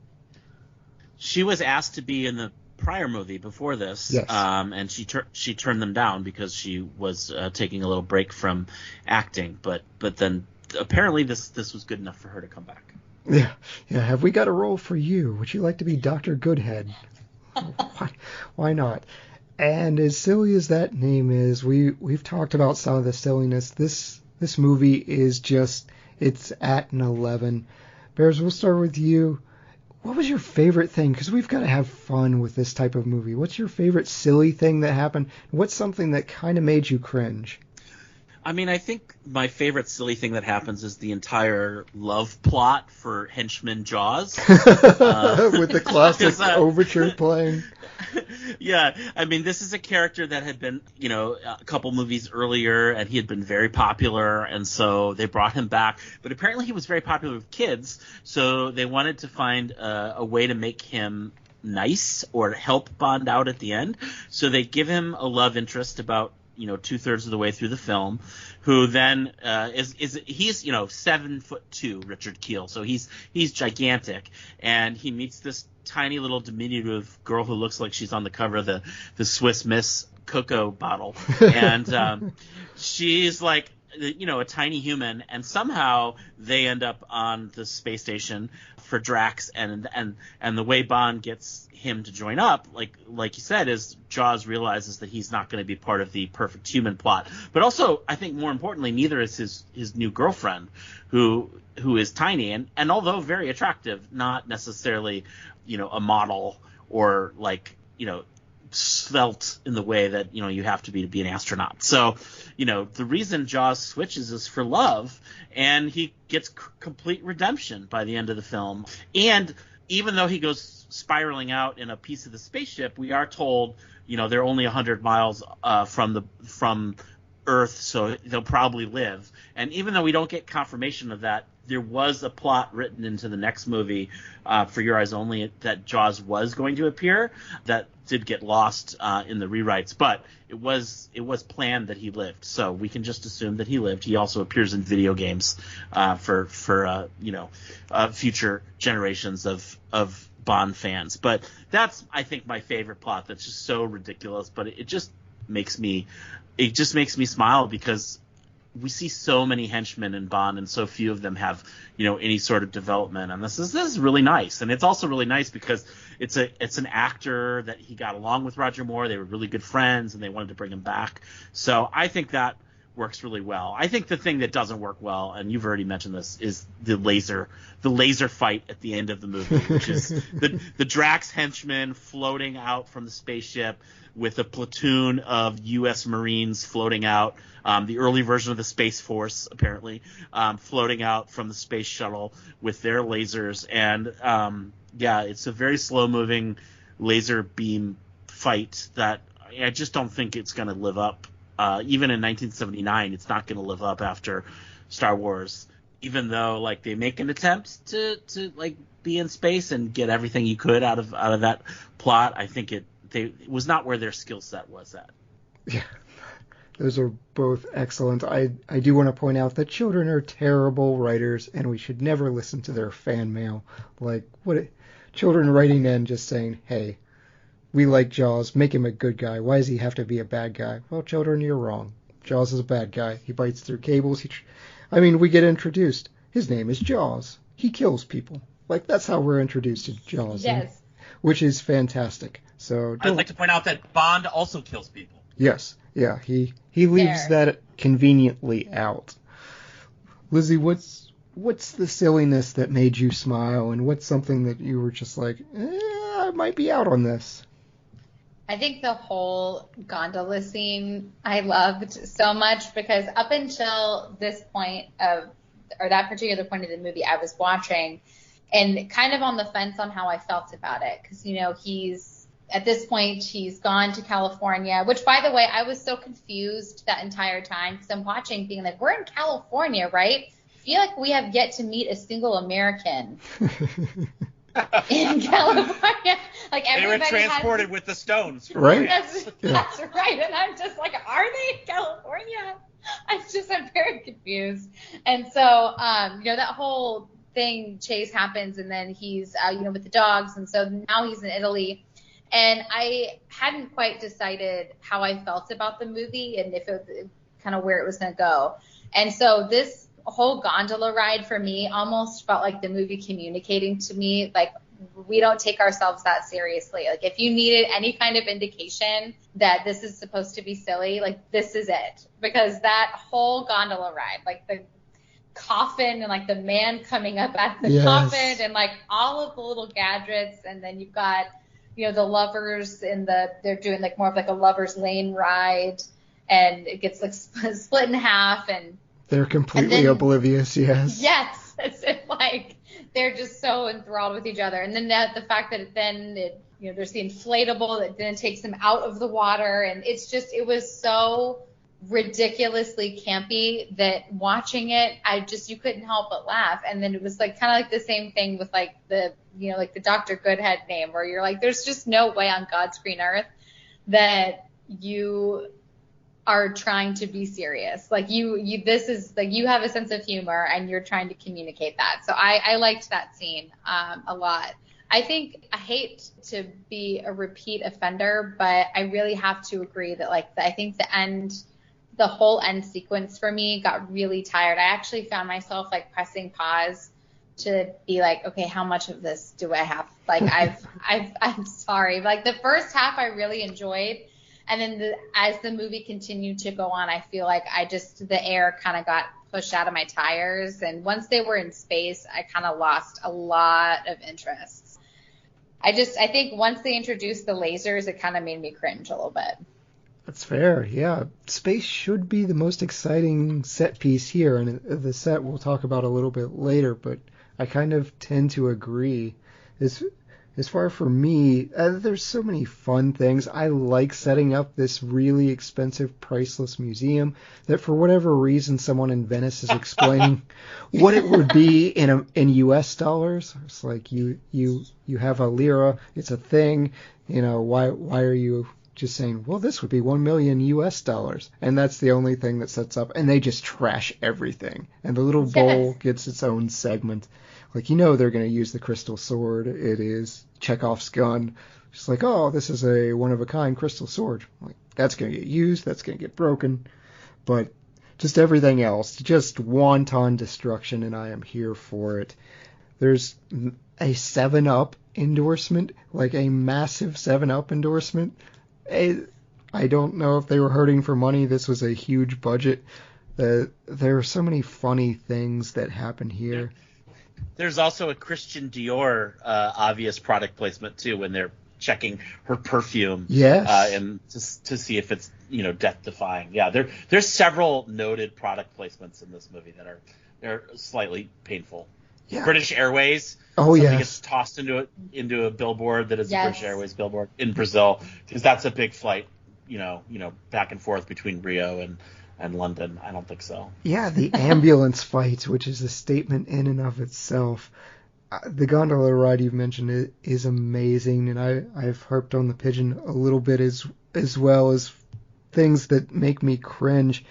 She was asked to be in the prior movie before this, and she turned them down because she was taking a little break from acting. But then apparently this was good enough for her to come back. Yeah. Have we got a role for you? Would you like to be Dr. Goodhead? Why not? And as silly as that name is, we've talked about some of the silliness. This movie is just, it's at an 11. Bears, we'll start with you. What was your favorite thing? Because we've got to have fun with this type of movie. What's your favorite silly thing that happened? What's something that kind of made you cringe? I mean, I think my favorite silly thing that happens is the entire love plot for henchman Jaws. With the classic overture playing. Yeah, I mean, this is a character that had been, a couple movies earlier, and he had been very popular, and so they brought him back. But apparently he was very popular with kids, so they wanted to find a way to make him nice or help Bond out at the end. So they give him a love interest about 2/3 of the way through the film, who then he's 7'2", Richard Kiel, so he's gigantic, and he meets this tiny little diminutive girl who looks like she's on the cover of the Swiss Miss cocoa bottle, and she's like a tiny human, and somehow they end up on the space station for Drax, and the way Bond gets him to join up, like you said, is Jaws realizes that he's not going to be part of the perfect human plot. But also, I think more importantly, neither is his new girlfriend, who is tiny and although very attractive, not necessarily a model or svelte in the way that you have to be an astronaut. So the reason Jaws switches is for love, and he gets complete redemption by the end of the film. And even though he goes spiraling out in a piece of the spaceship, we are told, they're only 100 miles from Earth, so they'll probably live. And even though we don't get confirmation of that, there was a plot written into the next movie, For Your Eyes Only, that Jaws was going to appear. That did get lost in the rewrites, but it was planned that he lived. So we can just assume that he lived. He also appears in video games for future generations of Bond fans. But that's, I think, my favorite plot. That's just so ridiculous, but it just makes me smile because we see so many henchmen in Bond, and so few of them have, any sort of development. And this is really nice. And it's also really nice because it's an actor that he got along with Roger Moore. They were really good friends, and they wanted to bring him back. So I think that works really well. I think the thing that doesn't work well, and you've already mentioned this, is the laser fight at the end of the movie, which is the Drax henchmen floating out from the spaceship with a platoon of U.S. Marines floating out, the early version of the Space Force, apparently, floating out from the space shuttle with their lasers. And, it's a very slow-moving laser beam fight that I just don't think it's going to live up. Even in 1979, it's not going to live up after Star Wars, even though, they make an attempt to be in space and get everything you could out of that plot. I think it was not where their skill set was at. Yeah, those are both excellent. I do want to point out that children are terrible writers, and we should never listen to their fan mail. Children writing in just saying, hey, we like Jaws, make him a good guy. Why does he have to be a bad guy? Well, children, you're wrong. Jaws is a bad guy. He bites through cables. We get introduced. His name is Jaws. He kills people. That's how we're introduced to Jaws. Yes. Which is fantastic. So I'd like to point out that Bond also kills people. Yes. Yeah, he leaves that conveniently out. Lizzy, what's the silliness that made you smile, and what's something that you were just like, I might be out on this? I think the whole gondola scene I loved so much because up until this point that particular point of the movie I was watching and kind of on the fence on how I felt about it because, at this point he's gone to California, which, by the way, I was so confused that entire time because I'm watching being like, we're in California, right? I feel like we have yet to meet a single American in California. They were transported with the Stones. Right. That's right. And I'm just like, are they in California? I'm very confused. And so, that whole thing, chase happens, and then he's, with the dogs. And so now he's in Italy. And I hadn't quite decided how I felt about the movie and if it kind of where it was going to go. And so this whole gondola ride for me almost felt like the movie communicating to me, we don't take ourselves that seriously. If you needed any kind of indication that this is supposed to be silly, this is it. Because that whole gondola ride, the coffin and the man coming up at the coffin and all of the little gadgets, and then you've got the lovers they're doing more of a lover's lane ride, and it gets split in half, and they're completely oblivious. Yes, as if they're just so enthralled with each other. And then the fact that there's the inflatable that then takes them out of the water, and it was so ridiculously campy that watching it, you couldn't help but laugh. And then it was kind of the same thing with the the Dr. Goodhead name, where you're there's just no way on God's green earth that you are trying to be serious. This is you have a sense of humor and you're trying to communicate that. So I liked that scene a lot. I hate to be a repeat offender, but I really have to agree that I think the whole end sequence for me got really tired. I actually found myself pressing pause to be okay, how much of this do I have? I'm sorry. The first half I really enjoyed. And then as the movie continued to go on, I feel the air kind of got pushed out of my tires. And once they were in space, I kind of lost a lot of interest. I think once they introduced the lasers, it kind of made me cringe a little bit. That's fair, yeah. Space should be the most exciting set piece here, and the set we'll talk about a little bit later, but I kind of tend to agree As far for me, there's so many fun things. I like setting up this really expensive, priceless museum that for whatever reason someone in Venice is explaining what it would be in US dollars. It's like you have a lira, it's a thing. Why are you just saying, well, this would be 1 million US dollars, and that's the only thing that sets up, and they just trash everything, and the little bowl gets its own segment. Like, they're going to use the crystal sword. It is Chekhov's gun. It's like, oh, this is a one-of-a-kind crystal sword. Like, that's going to get used. That's going to get broken. But just everything else, just wanton destruction, and I am here for it. There's a 7-Up endorsement, like a massive 7-Up endorsement. I don't know if they were hurting for money. This was a huge budget. There are so many funny things that happen here. There's also a Christian Dior obvious product placement too when they're checking her perfume. Yes. And to see if it's death defying. Yeah, there's several noted product placements in this movie that they're slightly painful. Yeah. British Airways. Oh yes. Gets tossed into a billboard that is a British Airways billboard in Brazil because that's a big flight. Back and forth between Rio and London. I don't think so. Yeah, the ambulance fight, which is a statement in and of itself. The gondola ride you've mentioned is amazing, and I've harped on the pigeon a little bit as well as things that make me cringe.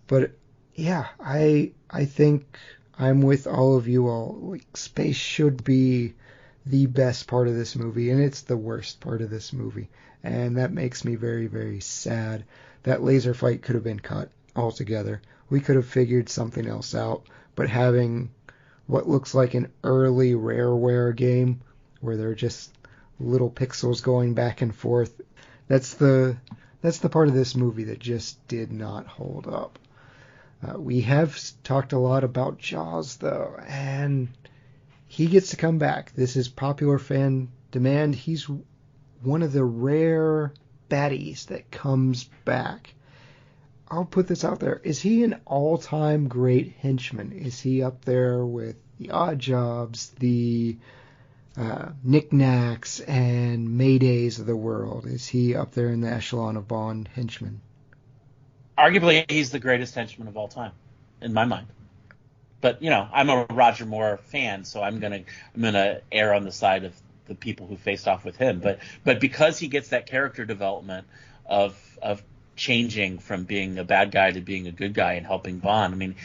But yeah, I think I'm with all of you all. Like, space should be the best part of this movie, and it's the worst part of this movie. And that makes me very, very sad. That laser fight could have been cut altogether. We could have figured something else out, but having what looks like an early Rareware game where they're just little pixels going back and forth, that's the part of this movie that just did not hold up. We have talked a lot about Jaws, though, and he gets to come back. This is popular fan demand. He's one of the rare baddies that comes back. I'll put this out there. Is he an all-time great henchman? Is he up there with the Odd Jobs, the Knickknacks, and Maydays of the world? Is he up there in the echelon of Bond henchmen? Arguably, he's the greatest henchman of all time, in my mind. But I'm a Roger Moore fan, so I'm gonna err on the side of the people who faced off with him. But because he gets that character development of changing from being a bad guy to being a good guy and helping Bond, I mean,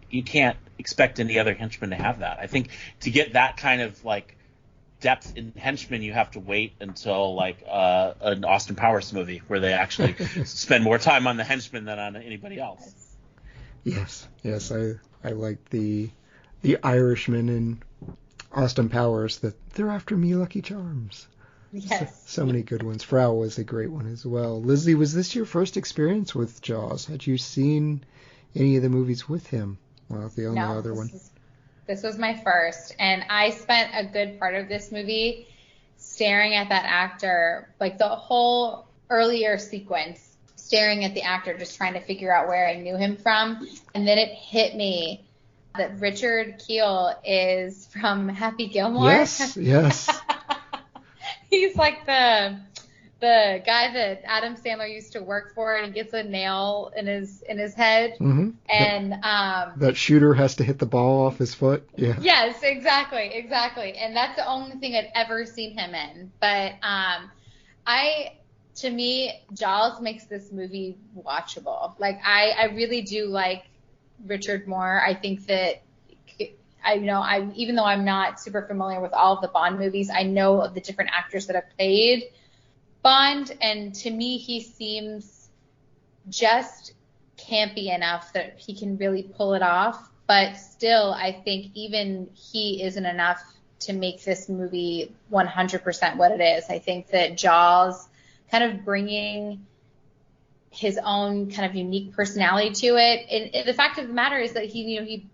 you can't expect any other henchman to have that. I think to get that kind of like depth in henchmen, you have to wait until like an Austin Powers movie where they actually spend more time on the henchmen than on anybody else. Yes, I like the Irishman in Austin Powers, that they're after me Lucky Charms. Yes. So many good ones. Frau was a great one as well. Lizzy, was this your first experience with Jaws? Had you seen any of the movies with him? Well, the only other one. This was my first, and I spent a good part of this movie staring at that actor, like the whole earlier sequence, staring at the actor, just trying to figure out where I knew him from. And then it hit me that Richard Kiel is from Happy Gilmore. Yes. He's like the guy that Adam Sandler used to work for, and he gets a nail in his head. Mm-hmm. And that shooter has to hit the ball off his foot. Yeah. Yes, exactly. And that's the only thing I'd ever seen him in. But to me, Jaws makes this movie watchable. Like, I really do like Richard Moore. I think that even though I'm not super familiar with all of the Bond movies, I know of the different actors that have played Bond, and to me, he seems just campy enough that he can really pull it off. But still, I think even he isn't enough to make this movie 100% what it is. I think that Jaws kind of bringing his own kind of unique personality to it. And the fact of the matter is that he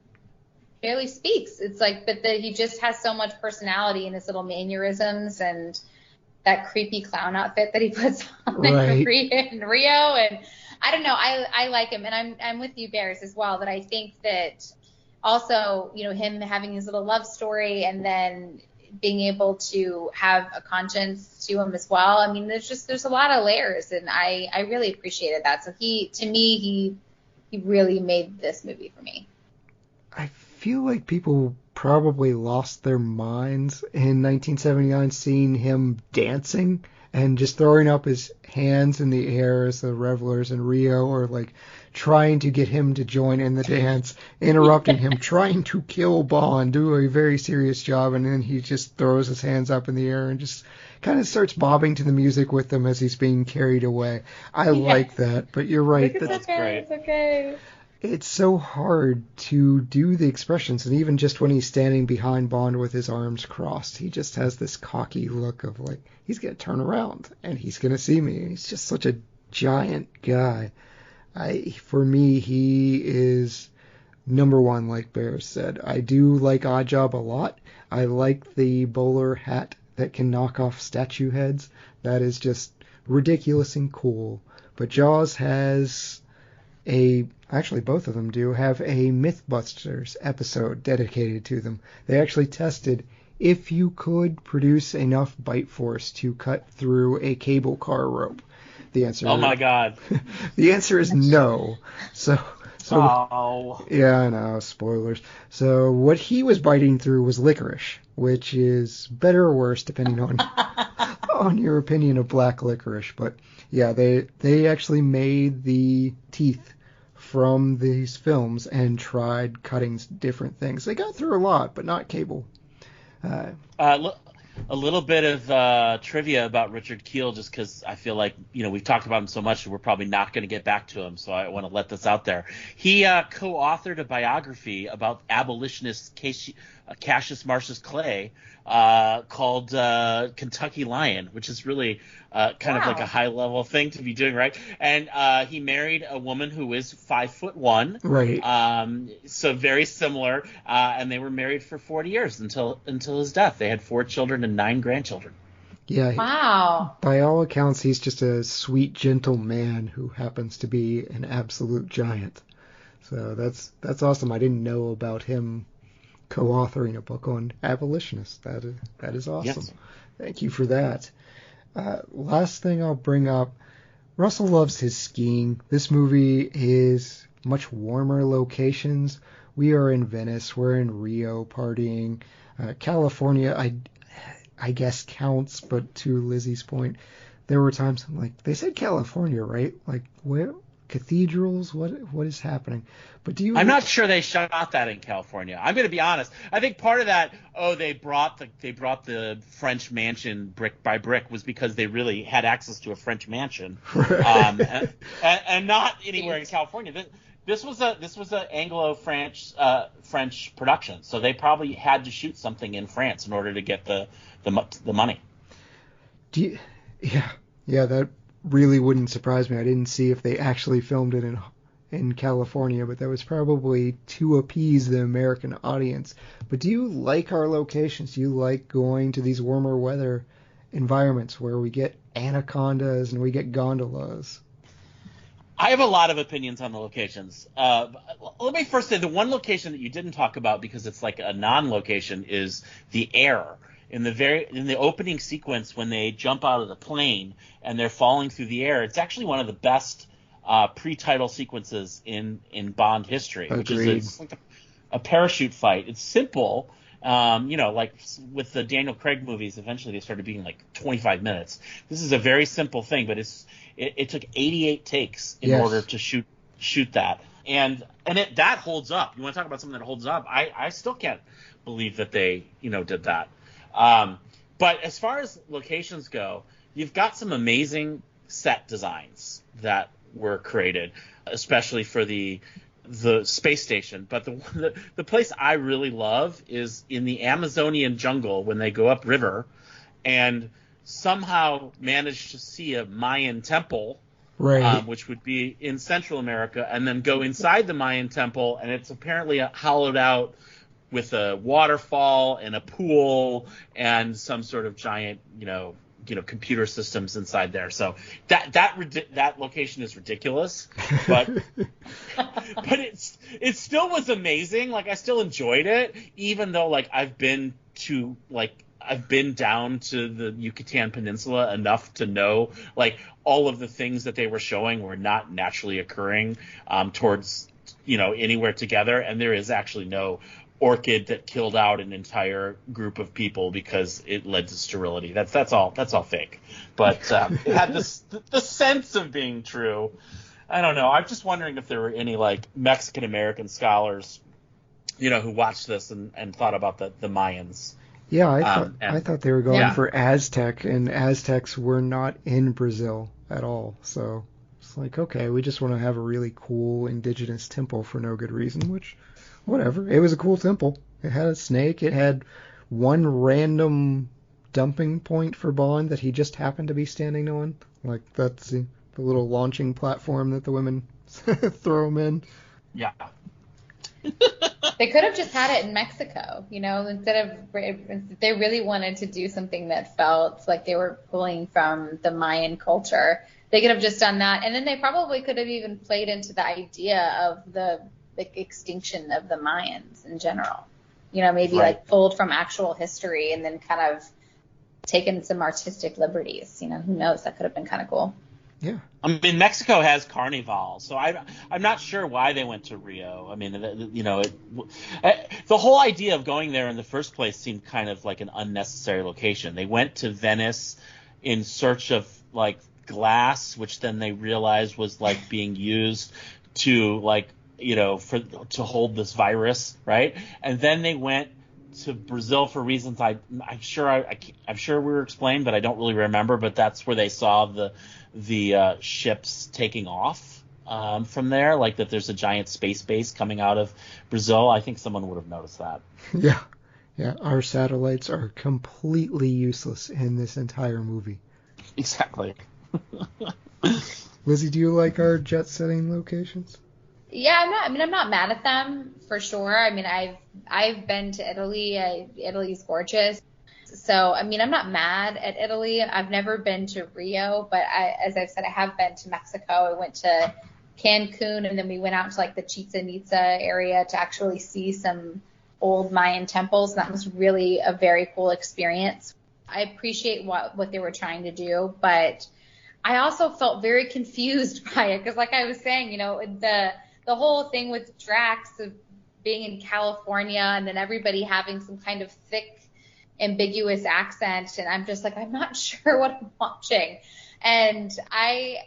barely speaks. It's like, but that he just has so much personality in his little mannerisms and that creepy clown outfit that he puts on in Rio. And I don't know, I like him, and I'm with you, Bears, as well, that I think that also, him having his little love story, and then being able to have a conscience to him as well. I mean, there's a lot of layers, and I really appreciated that. So he really made this movie for me. I feel like people probably lost their minds in 1979 seeing him dancing and just throwing up his hands in the air as the revelers in Rio are like trying to get him to join in the dance, interrupting him, trying to kill Bond, do a very serious job, and then he just throws his hands up in the air and just kind of starts bobbing to the music with them as he's being carried away. I like that, but you're right. That's great. It's okay. It's so hard to do the expressions, and even just when he's standing behind Bond with his arms crossed, he just has this cocky look of like, he's going to turn around, and he's going to see me. He's just such a giant guy. For me, he is number one, like Bear said. I do like Oddjob a lot. I like the bowler hat that can knock off statue heads. That is just ridiculous and cool. But Jaws has actually both of them do have a Mythbusters episode dedicated to them. They actually tested if you could produce enough bite force to cut through a cable car rope. The answer Oh my god. The answer is no. So oh. Yeah, I know, spoilers. So what he was biting through was licorice, which is better or worse depending on your opinion of black licorice. But yeah, they actually made the teeth from these films and tried cutting different things. They got through a lot, but not cable. A little bit of trivia about Richard Kiel, just because I feel like, we've talked about him so much and we're probably not going to get back to him, so I want to let this out there. He co-authored a biography about abolitionist Cassius Marcius Clay called Kentucky Lion, which is really kind of like a high-level thing to be doing, right? And he married a woman who is 5'1", right? So very similar, and they were married for 40 years until his death. They had 4 children and 9 grandchildren. Yeah. Wow. By all accounts, he's just a sweet, gentle man who happens to be an absolute giant. So that's awesome. I didn't know about him co-authoring a book on abolitionists. That is awesome. Yes. Thank you for that. Last thing I'll bring up, Russell loves his skiing. This movie is much warmer locations. We are in Venice. We're in Rio partying. California, I guess counts, but to Lizzy's point, there were times I'm like, they said California, right? Like, where? Cathedrals? What is happening? But I'm not sure they shot that in California. I'm going to be honest. I think part of that, they brought the French mansion brick by brick, was because they really had access to a French mansion, and not anywhere in California. This was a Anglo-French French production, so they probably had to shoot something in France in order to get the money. Yeah, that really wouldn't surprise me. I didn't see if they actually filmed it in California, but that was probably to appease the American audience. But do you like our locations? Do you like going to these warmer weather environments where we get anacondas and we get gondolas? I have a lot of opinions on the locations. Let me first say the one location that you didn't talk about, because it's like a non-location, is the air. In the opening sequence, when they jump out of the plane and they're falling through the air, it's actually one of the best pre-title sequences in Bond history. Agreed. Which is it's like a parachute fight. It's simple, like with the Daniel Craig movies. Eventually, they started being like 25 minutes. This is a very simple thing, but it took 88 takes in order to shoot that, and that holds up. You want to talk about something that holds up? I still can't believe that they did that. But as far as locations go, you've got some amazing set designs that were created, especially for the space station. But the place I really love is in the Amazonian jungle when they go upriver and somehow manage to see a Mayan temple, right, which would be in Central America, and then go inside the Mayan temple, and it's apparently hollowed out with a waterfall and a pool and some sort of giant, computer systems inside there. So that location is ridiculous, but but it still was amazing. Like, I still enjoyed it, even though like I've been to like I've been down to the Yucatan Peninsula enough to know, like, all of the things that they were showing were not naturally occurring towards, anywhere together. And there is actually no orchid that killed out an entire group of people because it led to sterility. That's all fake. But it had the sense of being true. I don't know. I'm just wondering if there were any, like, Mexican American scholars, who watched this and thought about the Mayans. Yeah, I thought they were going for Aztec, and Aztecs were not in Brazil at all. So it's like, okay, we just want to have a really cool indigenous temple for no good reason, which, whatever. It was a cool temple. It had a snake. It had one random dumping point for Bond that he just happened to be standing on. Like, that's the little launching platform that the women throw him in. Yeah. They could have just had it in Mexico, instead of, if they really wanted to do something that felt like they were pulling from the Mayan culture, they could have just done that. And then they probably could have even played into the idea of the extinction of the Mayans in general, maybe like pulled from actual history and then kind of taken some artistic liberties. Who knows? That could have been kind of cool. Yeah. I mean, Mexico has Carnival, so I'm not sure why they went to Rio. I mean, the whole idea of going there in the first place seemed kind of like an unnecessary location. They went to Venice in search of, like, glass, which then they realized was, like, being used to, like, to hold this virus, right? And then they went to Brazil for reasons I'm sure we were explained, but I don't really remember. But that's where they saw the ships taking off from there, like that there's a giant space base coming out of Brazil. I think someone would have noticed that. Yeah. Our satellites are completely useless in this entire movie. Exactly. Lizzy, do you like our jet setting locations? Yeah, I'm not mad at them for sure. I mean, I've been to Italy. Italy's gorgeous. So, I'm not mad at Italy. I've never been to Rio, but as I've said, I have been to Mexico. I went to Cancun, and then we went out to, like, the Chichen Itza area to actually see some old Mayan temples. And that was really a very cool experience. I appreciate what they were trying to do, but I also felt very confused by it because, like I was saying, the whole thing with Drax of being in California and then everybody having some kind of thick, ambiguous accent, and I'm just like, I'm not sure what I'm watching. And I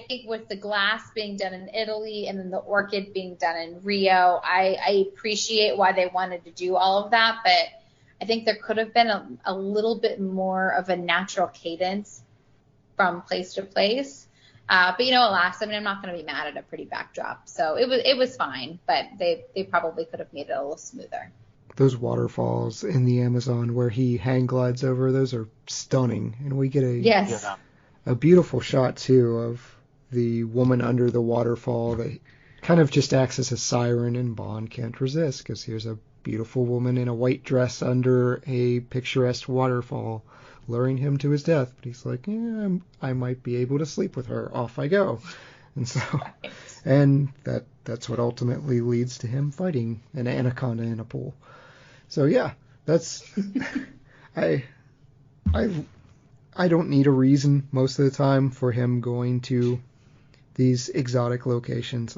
think with the glass being done in Italy and then the orchid being done in Rio, I appreciate why they wanted to do all of that, but I think there could have been a little bit more of a natural cadence from place to place. But alas, I'm not going to be mad at a pretty backdrop. So it was fine, but they probably could have made it a little smoother. Those waterfalls in the Amazon where he hang glides over, those are stunning. And we get a beautiful shot, too, of the woman under the waterfall that kind of just acts as a siren, and Bond can't resist because here's a beautiful woman in a white dress under a picturesque waterfall, luring him to his death. But he's like, I might be able to sleep with her. Off I go. And so, and that's what ultimately leads to him fighting an anaconda in a pool. So yeah, that's I don't need a reason most of the time for him going to these exotic locations.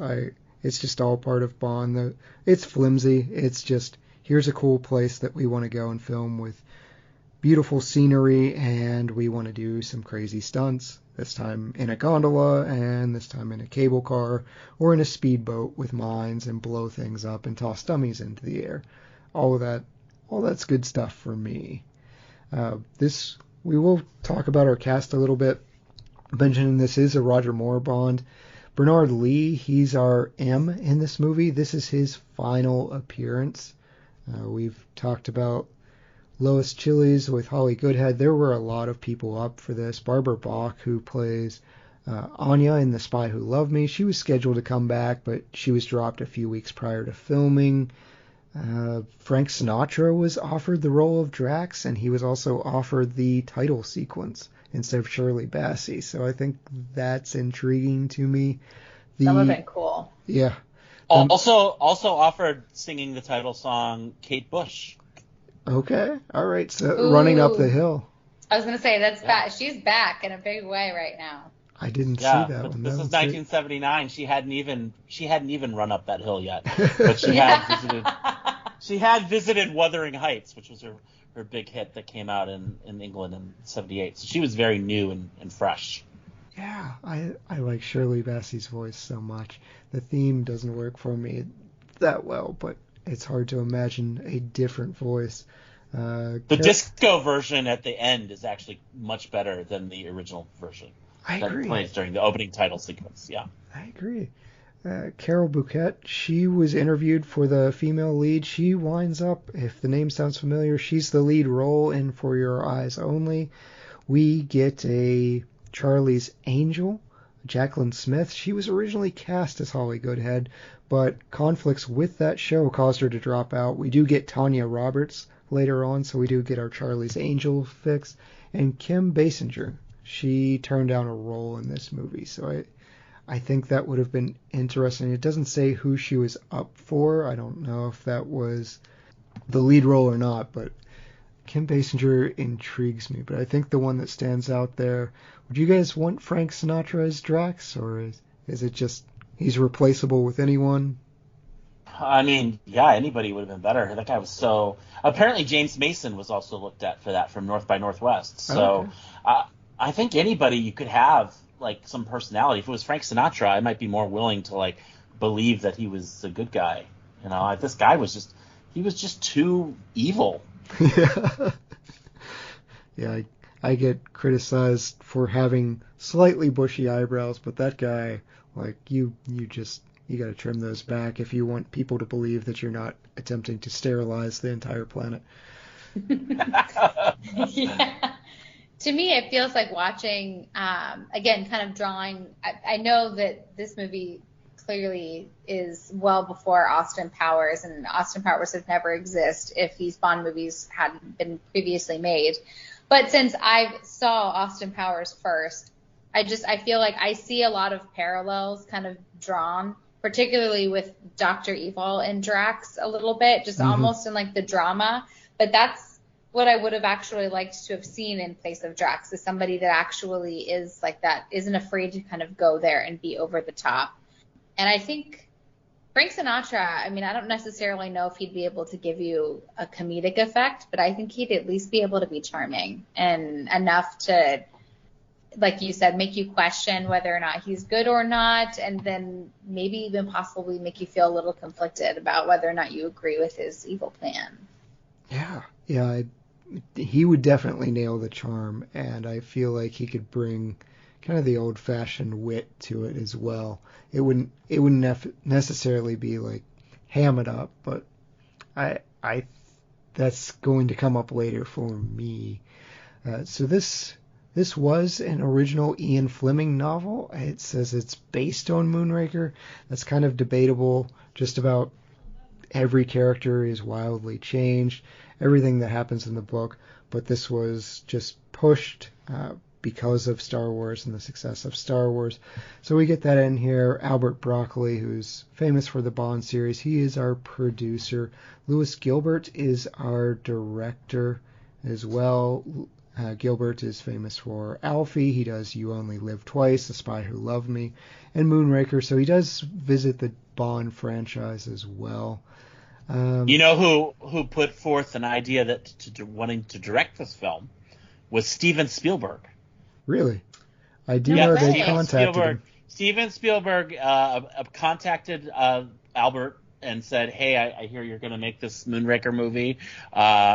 It's just all part of Bond. It's flimsy. It's just, here's a cool place that we want to go and film with beautiful scenery, and we want to do some crazy stunts. This time in a gondola, and this time in a cable car, or in a speedboat with mines, and blow things up and toss dummies into the air. All that's good stuff for me. We will talk about our cast a little bit. Mentioning this is a Roger Moore Bond. Bernard Lee, he's our M in this movie. This is his final appearance. We've talked about Lois Chiles with Holly Goodhead. There were a lot of people up for this. Barbara Bach, who plays Anya in The Spy Who Loved Me, she was scheduled to come back, but she was dropped a few weeks prior to filming. Frank Sinatra was offered the role of Drax, and he was also offered the title sequence instead of Shirley Bassey. So I think that's intriguing to me. That would have been cool. Yeah. Also offered singing the title song Kate Bush. Okay. All right. So Ooh. Running Up the Hill. I was going to say, that's back. She's back in a big way right now. I didn't see that one. This is 1979. She hadn't even run up that hill yet, But but she had visited Wuthering Heights, which was her big hit that came out in England in '78. So she was very new and fresh. Yeah, I like Shirley Bassey's voice so much. The theme doesn't work for me that well, but it's hard to imagine a different voice. The disco version at the end is actually much better than the original version. I agree. That plays during the opening title sequence. Yeah, I agree. Carol Bouquet, she was interviewed for the female lead. She winds up, if the name sounds familiar, she's the lead role in For Your Eyes Only. We get a Charlie's Angel, Jacqueline Smith. She was originally cast as Holly Goodhead, but conflicts with that show caused her to drop out. We do get Tanya Roberts later on, so we do get our Charlie's Angel fix. And Kim Basinger, she turned down a role in this movie, so I think that would have been interesting. It doesn't say who she was up for. I don't know if that was the lead role or not, but Kim Basinger intrigues me. But I think the one that stands out there, would you guys want Frank Sinatra as Drax, or is it just he's replaceable with anyone? I mean, yeah, anybody would have been better. That guy was so... Apparently James Mason was also looked at for that from North by Northwest. So I think anybody you could have, like, some personality. If it was Frank Sinatra, I might be more willing to, like, believe that he was a good guy. You know, this guy was just too evil. Yeah, I get criticized for having slightly bushy eyebrows, but that guy, like, you got to trim those back if you want people to believe that you're not attempting to sterilize the entire planet. Yeah. To me, it feels like watching, again, kind of drawing. I know that this movie clearly is well before Austin Powers, and Austin Powers would never exist if these Bond movies hadn't been previously made. But since I saw Austin Powers first, I feel like I see a lot of parallels kind of drawn, particularly with Dr. Evil and Drax a little bit, just almost in like the drama. But that's what I would have actually liked to have seen in place of Drax, is somebody that actually is like that, isn't afraid to kind of go there and be over the top. And I think Frank Sinatra, I mean, I don't necessarily know if he'd be able to give you a comedic effect, but I think he'd at least be able to be charming and enough to, like you said, make you question whether or not he's good or not, and then maybe even possibly make you feel a little conflicted about whether or not you agree with his evil plan. Yeah, he would definitely nail the charm, and I feel like he could bring kind of the old-fashioned wit to it as well. It wouldn't necessarily be like ham it up, but I that's going to come up later for me. So this was an original Ian Fleming novel. It says it's based on Moonraker. That's kind of debatable. Just about every character is wildly changed. Everything that happens in the book, but this was just pushed because of Star Wars and the success of Star Wars. So we get that in here. Albert Broccoli, who's famous for the Bond series, he is our producer. Louis Gilbert is our director as well. Gilbert is famous for Alfie. He does You Only Live Twice, The Spy Who Loved Me, and Moonraker. So he does visit the Bond franchise as well. You know who put forth an idea that wanting to direct this film was Steven Spielberg. Really? I do know they contacted him. Steven Spielberg contacted Albert and said, "Hey, I hear you're going to make this Moonraker movie."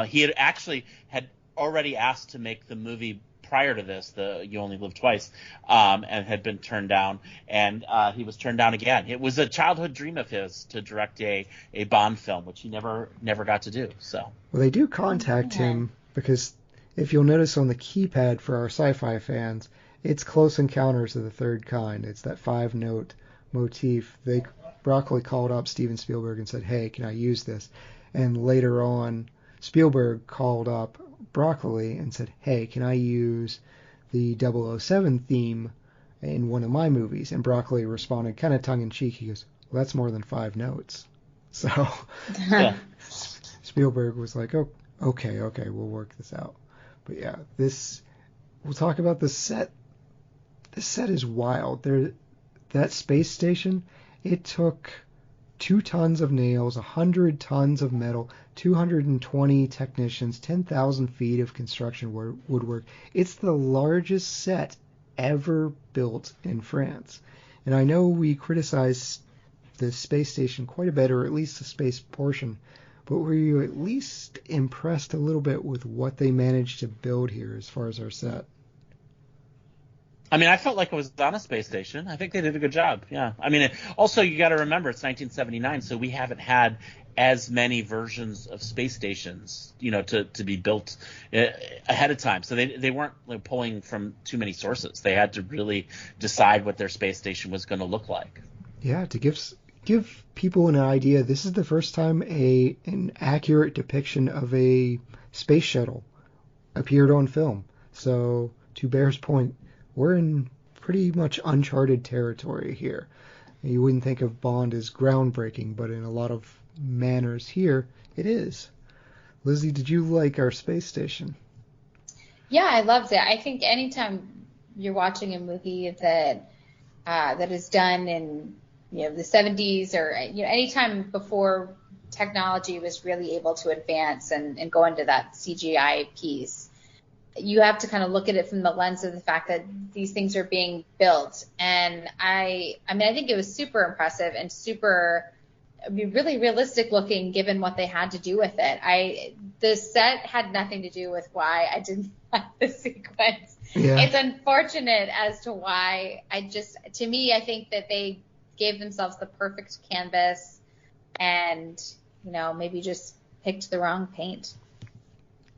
He had already asked to make the movie prior to this, the You Only Live Twice, and had been turned down, and he was turned down again. It was a childhood dream of his to direct a Bond film, which he never got to do. So, well, they do contact him because if you'll notice on the keypad for our sci-fi fans, it's Close Encounters of the Third Kind. It's that 5-note motif. Broccoli called up Steven Spielberg and said, "Hey, can I use this?" And later on, Spielberg called up Broccoli and said, "Hey, can I use the 007 theme in one of my movies?" And Broccoli responded kind of tongue-in-cheek. He goes, "Well, that's more than 5 notes." So yeah. Spielberg was like, "Oh, Okay, we'll work this out. But yeah, we'll talk about the set. This set is wild. That space station, it took 2 tons of nails, 100 tons of metal, 220 technicians, 10,000 feet of construction woodwork. It's the largest set ever built in France. And I know we criticize the space station quite a bit, or at least the space portion, but were you at least impressed a little bit with what they managed to build here as far as our set? I mean, I felt like I was on a space station. I think they did a good job. Yeah. I mean, also you got to remember it's 1979, so we haven't had as many versions of space stations, to be built ahead of time. So they weren't pulling from too many sources. They had to really decide what their space station was going to look like. Yeah, to give people an idea, this is the first time an accurate depiction of a space shuttle appeared on film. So to Bear's point, we're in pretty much uncharted territory here. You wouldn't think of Bond as groundbreaking, but in a lot of manners here, it is. Lizzy, did you like our space station? Yeah, I loved it. I think anytime you're watching a movie that is done in the 70s or anytime before technology was really able to advance and go into that CGI piece, you have to kind of look at it from the lens of the fact that these things are being built. And I think it was super impressive and really realistic looking given what they had to do with it. The set had nothing to do with why I didn't like the sequence. Yeah. It's unfortunate as to why. To me, I think that they gave themselves the perfect canvas and, maybe just picked the wrong paint.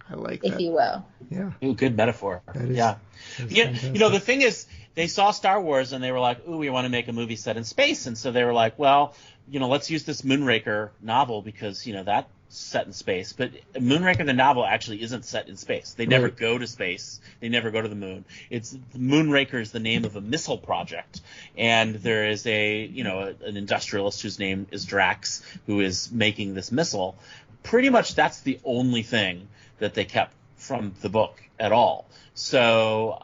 I like that. If you will. Yeah. Ooh, good metaphor. Yeah. The thing is, they saw Star Wars and they were like, ooh, we want to make a movie set in space. And so they were like, well, let's use this Moonraker novel because, that's set in space. But Moonraker, the novel, actually isn't set in space. They never go to space. They never go to the moon. Moonraker is the name of a missile project. And there is an industrialist whose name is Drax who is making this missile. Pretty much that's the only thing that they kept from the book at all. So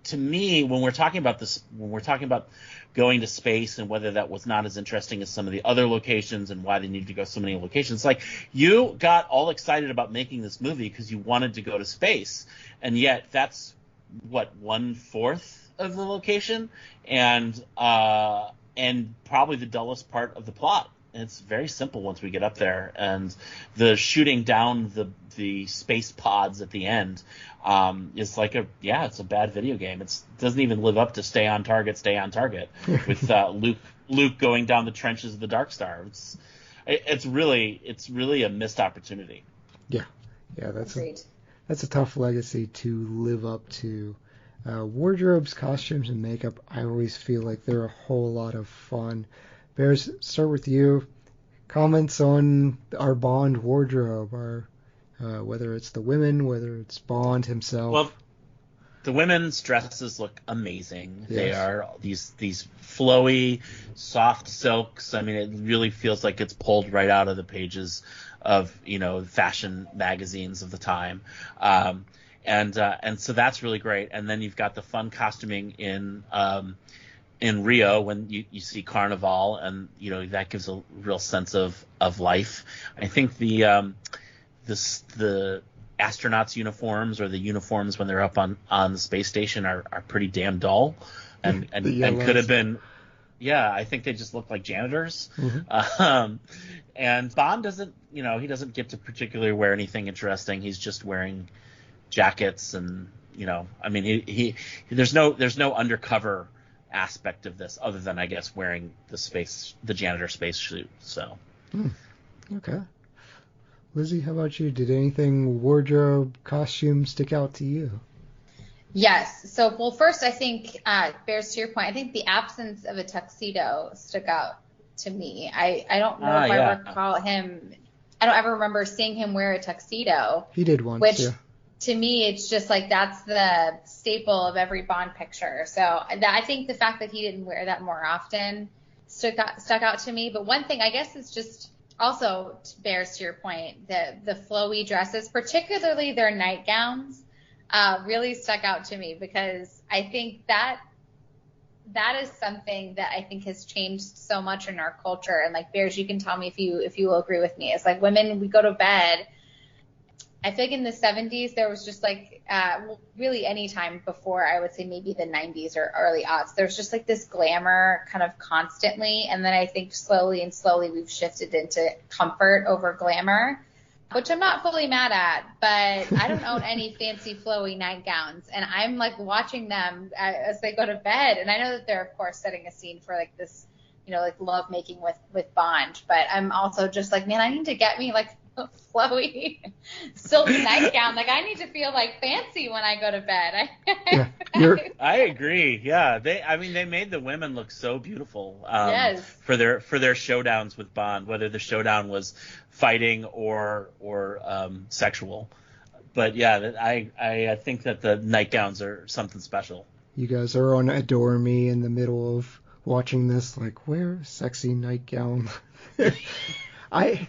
to me, when we're talking about going to space and whether that was not as interesting as some of the other locations and why they needed to go so many locations, like you got all excited about making this movie because you wanted to go to space, and yet that's 1/4 of the location and probably the dullest part of the plot. It's very simple once we get up there, and the shooting down the space pods at the end is like it's a bad video game. It doesn't even live up to Stay on Target with Luke going down the trenches of the Dark Star. It's really a missed opportunity. Yeah, that's a tough legacy to live up to. Wardrobes, costumes, and makeup, I always feel like they're a whole lot of fun. Bears, start with you. Comments on our Bond wardrobe, whether it's the women, whether it's Bond himself. Well, the women's dresses look amazing. Yes. They are these flowy, soft silks. I mean, it really feels like it's pulled right out of the pages of fashion magazines of the time. And so that's really great. And then you've got the fun costuming in Rio when you see Carnival, and that gives a real sense of life. I think the astronauts' uniforms or the uniforms when they're up on the space station are pretty damn dull, and could have been. Yeah, I think they just look like janitors. Mm-hmm. And Bond doesn't get to particularly wear anything interesting. He's just wearing jackets, and he there's no undercover aspect of this other than I guess wearing the janitor space suit. So okay. Lizzy, how about you? Did anything wardrobe, costume stick out to you? Yes. So, well, first I think bears to your point, I think the absence of a tuxedo stuck out to me. I don't know if I recall him. I don't ever remember seeing him wear a tuxedo. He did once, which, yeah. To me, it's just like that's the staple of every Bond picture. So I think the fact that he didn't wear that more often stuck out to me. But one thing, I guess, is just also bears to your point, the flowy dresses, particularly their nightgowns, really stuck out to me, because I think that is something that I think has changed so much in our culture. And like, Bears, you can tell me if you will agree with me. It's like, women, we go to bed. I think in the 70s there was just like, really any time before, I would say maybe the 90s or early aughts, there was just like this glamour kind of constantly. And then I think slowly we've shifted into comfort over glamour, which I'm not fully mad at, but I don't own any fancy flowy nightgowns. And I'm like watching them as they go to bed. And I know that they're, of course, setting a scene for like this, like love making with Bond. But I'm also just like, man, I need to get me like a flowy silky nightgown. Like, I need to feel like fancy when I go to bed. I agree. Yeah, they made the women look so beautiful. Yes. For their showdowns with Bond, whether the showdown was fighting or sexual. But yeah, I think that the nightgowns are something special. You guys are on Adore Me in the middle of watching this, like, wear a sexy nightgown. I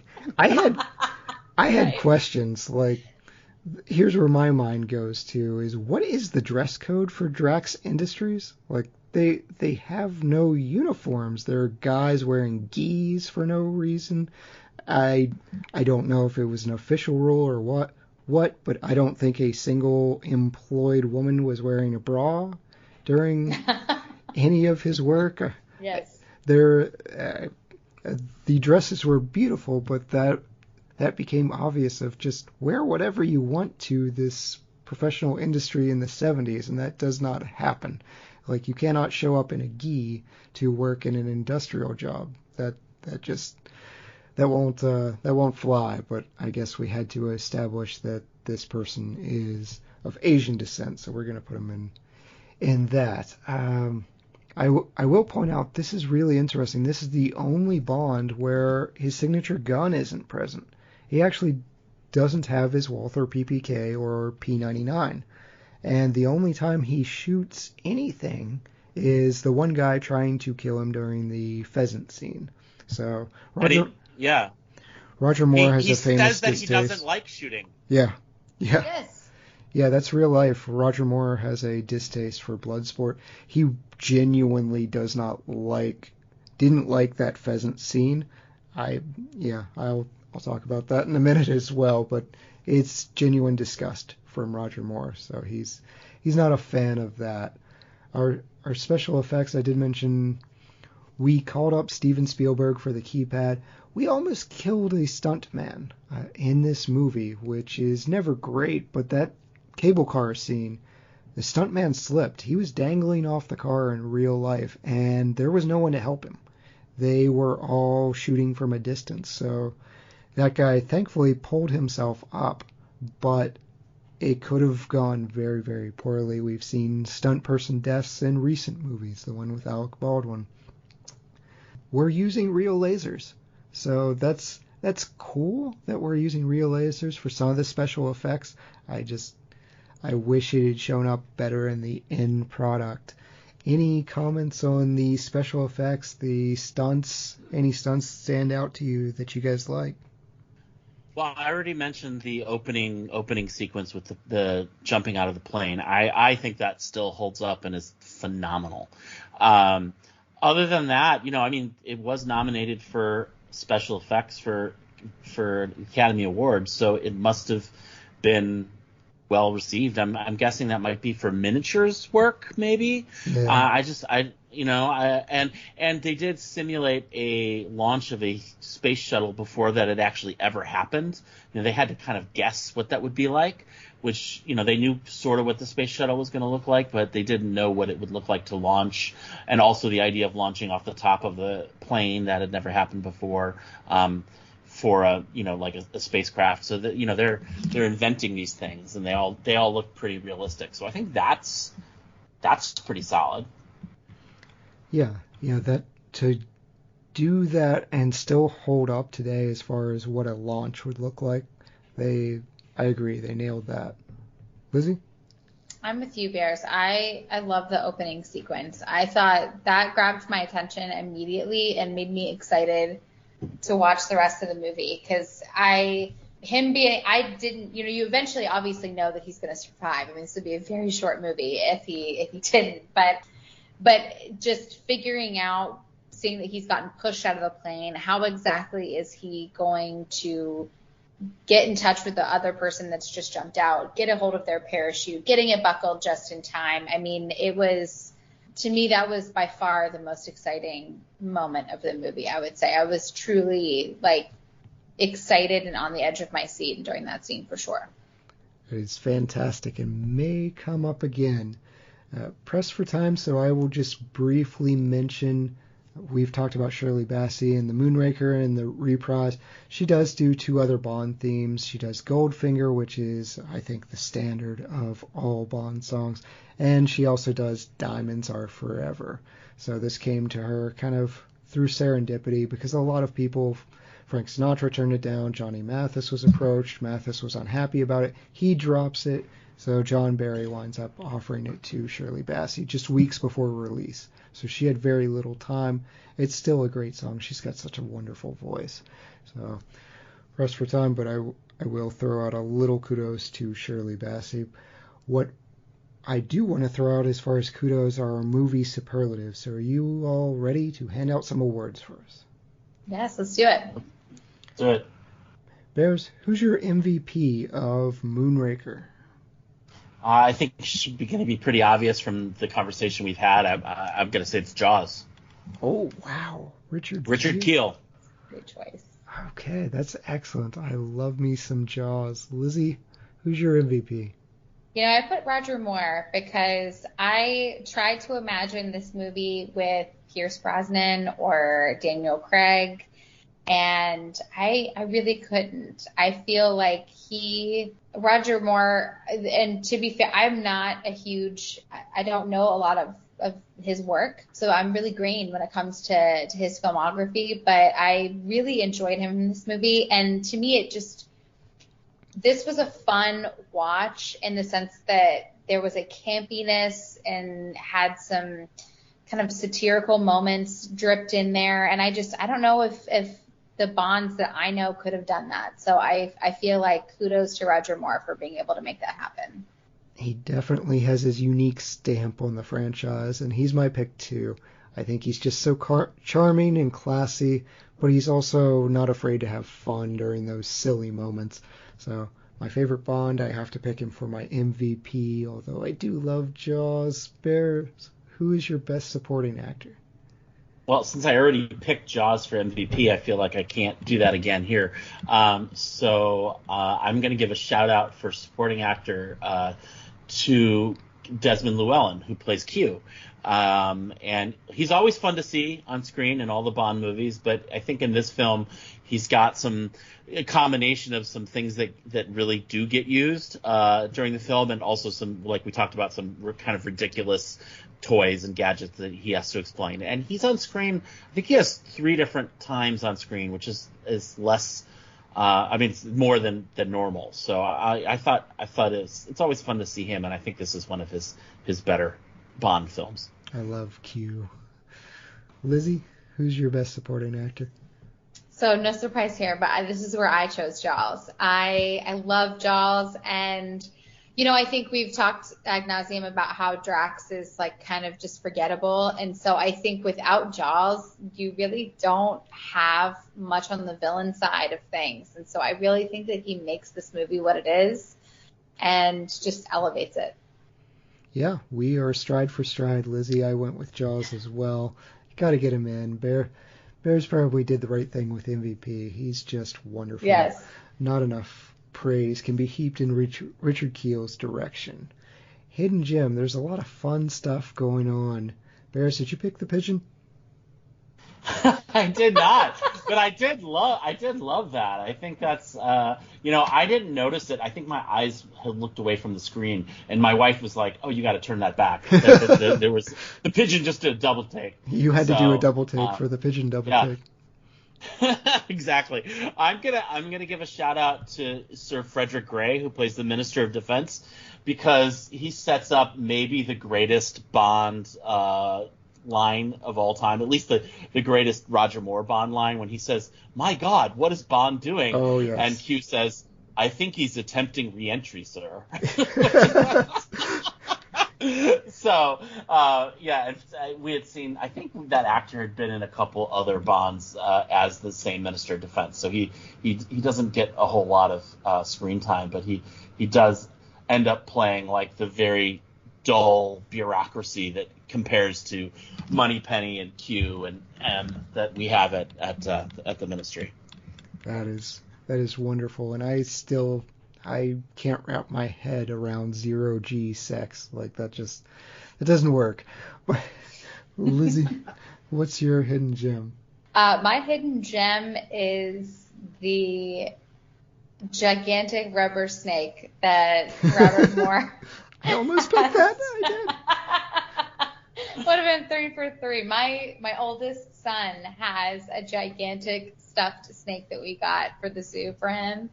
had questions, like, here's where my mind goes to, is what is the dress code for Drax Industries? Like, they have no uniforms. There are guys wearing gis for no reason. I don't know if it was an official rule or what, but I don't think a single employed woman was wearing a bra during any of his work. Yes. The dresses were beautiful, but that became obvious of just wear whatever you want to this professional industry in the 70s, and that does not happen. Like, you cannot show up in a gi to work in an industrial job. That won't fly. But I guess we had to establish that this person is of Asian descent, so we're going to put him in that. I will point out, this is really interesting. This is the only Bond where his signature gun isn't present. He actually doesn't have his Walther PPK or P99. And the only time he shoots anything is the one guy trying to kill him during the pheasant scene. So Roger Moore has a famous He says that he distaste. doesn't like shooting. Yeah. Yes. Yeah, that's real life. Roger Moore has a distaste for blood sport. He genuinely didn't like that pheasant scene. I'll talk about that in a minute as well, but it's genuine disgust from Roger Moore, so he's not a fan of that. Our special effects, I did mention, we called up Steven Spielberg for the keypad. We almost killed a stuntman in this movie, which is never great, but that cable car scene, the stuntman slipped. He was dangling off the car in real life, and there was no one to help him. They were all shooting from a distance, so that guy thankfully pulled himself up, but it could have gone very, very poorly. We've seen stunt person deaths in recent movies, the one with Alec Baldwin. We're using real lasers, so that's cool that we're using real lasers for some of the special effects. I wish it had shown up better in the end product. Any comments on the special effects, the stunts? Any stunts stand out to you that you guys like? Well, I already mentioned the opening sequence with the jumping out of the plane. I think that still holds up and is phenomenal. Other than that, it was nominated for special effects for Academy Awards, so it must have been well received. I'm guessing that might be for miniatures work, maybe. Yeah. And they did simulate a launch of a space shuttle before that had actually ever happened. They had to kind of guess what that would be like, which, they knew sort of what the space shuttle was going to look like, but they didn't know what it would look like to launch. And also the idea of launching off the top of the plane, that had never happened before. For a spacecraft, so that they're inventing these things, and they all look pretty realistic. So I think that's pretty solid. Yeah, that to do that and still hold up today as far as what a launch would look like, I agree, they nailed that. Lizzy? I'm with you, Bears. I love the opening sequence. I thought that grabbed my attention immediately and made me excited to watch the rest of the movie, because I didn't, you eventually obviously know that he's going to survive. I mean, this would be a very short movie if he didn't, but just figuring out, seeing that he's gotten pushed out of the plane, how exactly is he going to get in touch with the other person that's just jumped out, get a hold of their parachute, getting it buckled just in time. I mean, to me, that was by far the most exciting moment of the movie, I would say. I was truly, excited and on the edge of my seat during that scene, for sure. It's fantastic and may come up again. Pressed for time, so I will just briefly mention, we've talked about Shirley Bassey and the Moonraker and the reprise. She does do 2 other Bond themes. She does Goldfinger, which is, I think, the standard of all Bond songs. And she also does Diamonds Are Forever. So this came to her kind of through serendipity, because a lot of people, Frank Sinatra turned it down, Johnny Mathis was approached, Mathis was unhappy about it, he drops it, so John Barry winds up offering it to Shirley Bassey just weeks before release. So she had very little time. It's still a great song. She's got such a wonderful voice. So pressed for time, but I will throw out a little kudos to Shirley Bassey. What I do want to throw out as far as kudos are movie superlatives. So are you all ready to hand out some awards for us? Yes, let's do it. Let's do it. Bears, who's your MVP of Moonraker? I think it's going to be pretty obvious from the conversation we've had. I'm going to say it's Jaws. Oh, wow. Richard Kiel. Great choice. Okay, that's excellent. I love me some Jaws. Lizzy, who's your MVP? I put Roger Moore because I tried to imagine this movie with Pierce Brosnan or Daniel Craig, and I really couldn't. I feel like Roger Moore, and to be fair, I'm not I don't know a lot of his work, so I'm really green when it comes to his filmography, but I really enjoyed him in this movie, and to me this was a fun watch in the sense that there was a campiness and had some kind of satirical moments dripped in there, and I don't know if the Bonds that I know could have done that. So I feel like kudos to Roger Moore for being able to make that happen. He definitely has his unique stamp on the franchise, and he's my pick too. I think he's just so charming and classy, but he's also not afraid to have fun during those silly moments. So my favorite Bond, I have to pick him for my MVP, although I do love Jaws. Bears, who is your best supporting actor? Well, since I already picked Jaws for MVP, I feel like I can't do that again here. So I'm going to give a shout out for supporting actor to Desmond Llewelyn, who plays Q. And he's always fun to see on screen in all the Bond movies, but I think in this film he's got a combination of some things that really do get used during the film, and also some, like we talked about, some kind of ridiculous toys and gadgets that he has to explain. And he's on screen, I think he has 3 different times on screen, which is less, it's more than normal. So I thought it's always fun to see him, and I think this is one of his better Bond films. I love Q. Lizzy, who's your best supporting actor? So no surprise here, but this is where I chose Jaws. I love Jaws, and I think we've talked ad nauseum about how Drax is kind of just forgettable, and so I think without Jaws, you really don't have much on the villain side of things, and so I really think that he makes this movie what it is, and just elevates it. Yeah, we are stride for stride, Lizzy. I went with Jaws as well. You got to get him in. Bears probably did the right thing with MVP. He's just wonderful. Yes. Not enough praise can be heaped in Richard Kiel's direction. Hidden Gem, there's a lot of fun stuff going on. Bears, did you pick the pigeon? I did not, but I did love that. I think that's, I didn't notice it. I think my eyes had looked away from the screen, and my wife was like, "Oh, you got to turn that back." There was the pigeon just did a double take. You had to do a double take for the pigeon double take. Exactly. I'm gonna give a shout out to Sir Frederick Grey, who plays the Minister of Defense, because he sets up maybe the greatest Bond line of all time, at least the greatest Roger Moore Bond line, when he says, "My God, what is Bond doing?" Oh, yes. And Q says, "I think he's attempting re-entry, sir." So, yeah, we had seen, I think that actor had been in a couple other Bonds as the same Minister of Defense. So he doesn't get a whole lot of screen time, but he does end up playing like the very dull bureaucracy that compares to Moneypenny and Q and M that we have at the Ministry. That is wonderful, and I can't wrap my head around 0G sex. Like, that doesn't work. Lizzy, what's your hidden gem? My hidden gem is the gigantic rubber snake that Robert Moore. I almost picked that. I did. Would have been 3 for 3. My oldest son has a gigantic stuffed snake that we got for the zoo for him,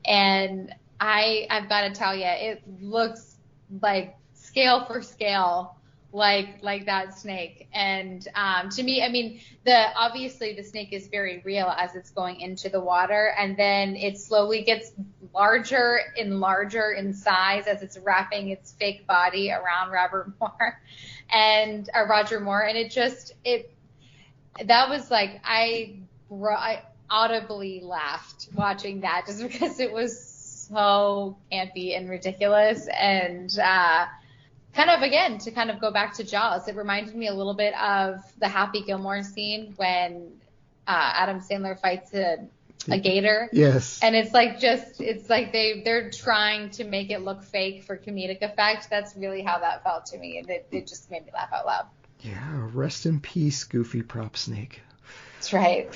and I've got to tell you, it looks like scale for scale, like that snake. And to me, I mean, obviously the snake is very real as it's going into the water, and then it slowly gets larger and larger in size as it's wrapping its fake body around Roger Moore, and that was like I audibly laughed watching that, just because it was so campy and ridiculous, and kind of go back to Jaws, it reminded me a little bit of the Happy Gilmore scene when Adam Sandler fights a gator. Yes. And it's like they're trying to make it look fake for comedic effect. That's really how that felt to me, and it just made me laugh out loud. Yeah, rest in peace, Goofy Prop Snake. That's right.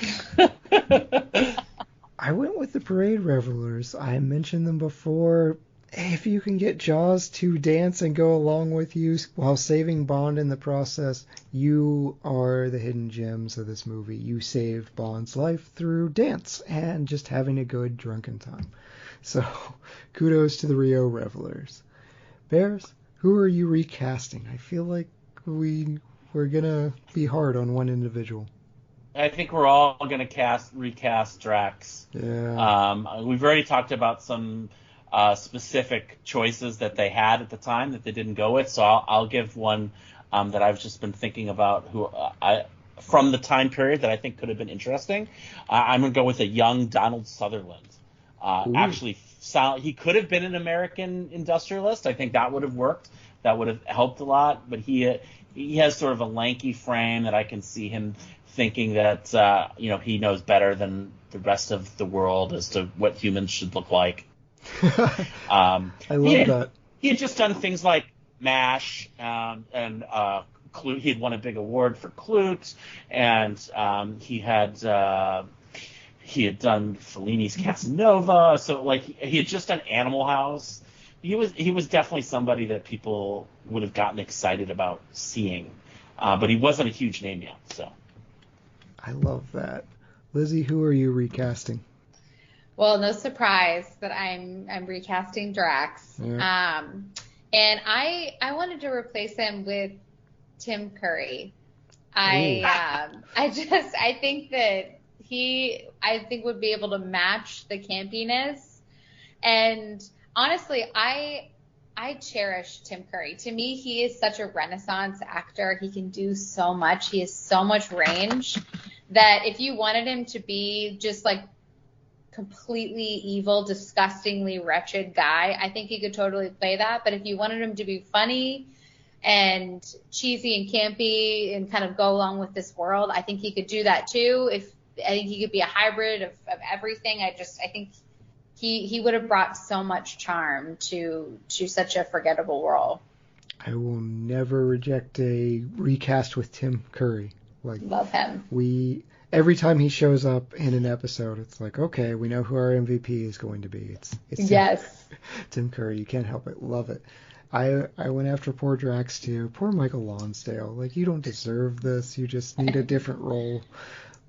I went with the Parade Revelers. I mentioned them before. If you can get Jaws to dance and go along with you while saving Bond in the process, you are the hidden gems of this movie. You saved Bond's life through dance and just having a good drunken time. So, kudos to the Rio Revelers. Bears, who are you recasting? I feel like we're going to be hard on one individual. I think we're all going to recast Drax. Yeah. We've already talked about some specific choices that they had at the time that they didn't go with, so I'll give one that I've just been thinking about from the time period that I think could have been interesting. I'm going to go with a young Donald Sutherland. Actually, he could have been an American industrialist. I think that would have worked. That would have helped a lot, but he has sort of a lanky frame that I can see him thinking that he knows better than the rest of the world as to what humans should look like. I love that. He had just done things like MASH and Clute. He had won a big award for Clute, and he had done Fellini's Casanova. So like he had just done Animal House. He was definitely somebody that people would have gotten excited about seeing, but he wasn't a huge name yet. So. I love that. Lizzy, who are you recasting? Well, no surprise that I'm recasting Drax. Yeah. And I wanted to replace him with Tim Curry. I think that I think would be able to match the campiness. And honestly, I cherish Tim Curry. To me, he is such a Renaissance actor. He can do so much. He has so much range that if you wanted him to be just like completely evil, disgustingly wretched guy, I think he could totally play that. But if you wanted him to be funny and cheesy and campy and kind of go along with this world, I think he could do that too. I think he could be a hybrid of everything. I think he would have brought so much charm to such a forgettable role. I will never reject a recast with Tim Curry. Love him. Every time he shows up in an episode, it's like, okay, we know who our MVP is going to be. It's yes. Tim Curry. You can't help it. Love it. I went after poor Drax too. Poor Michael Lonsdale. Like, you don't deserve this. You just need a different role.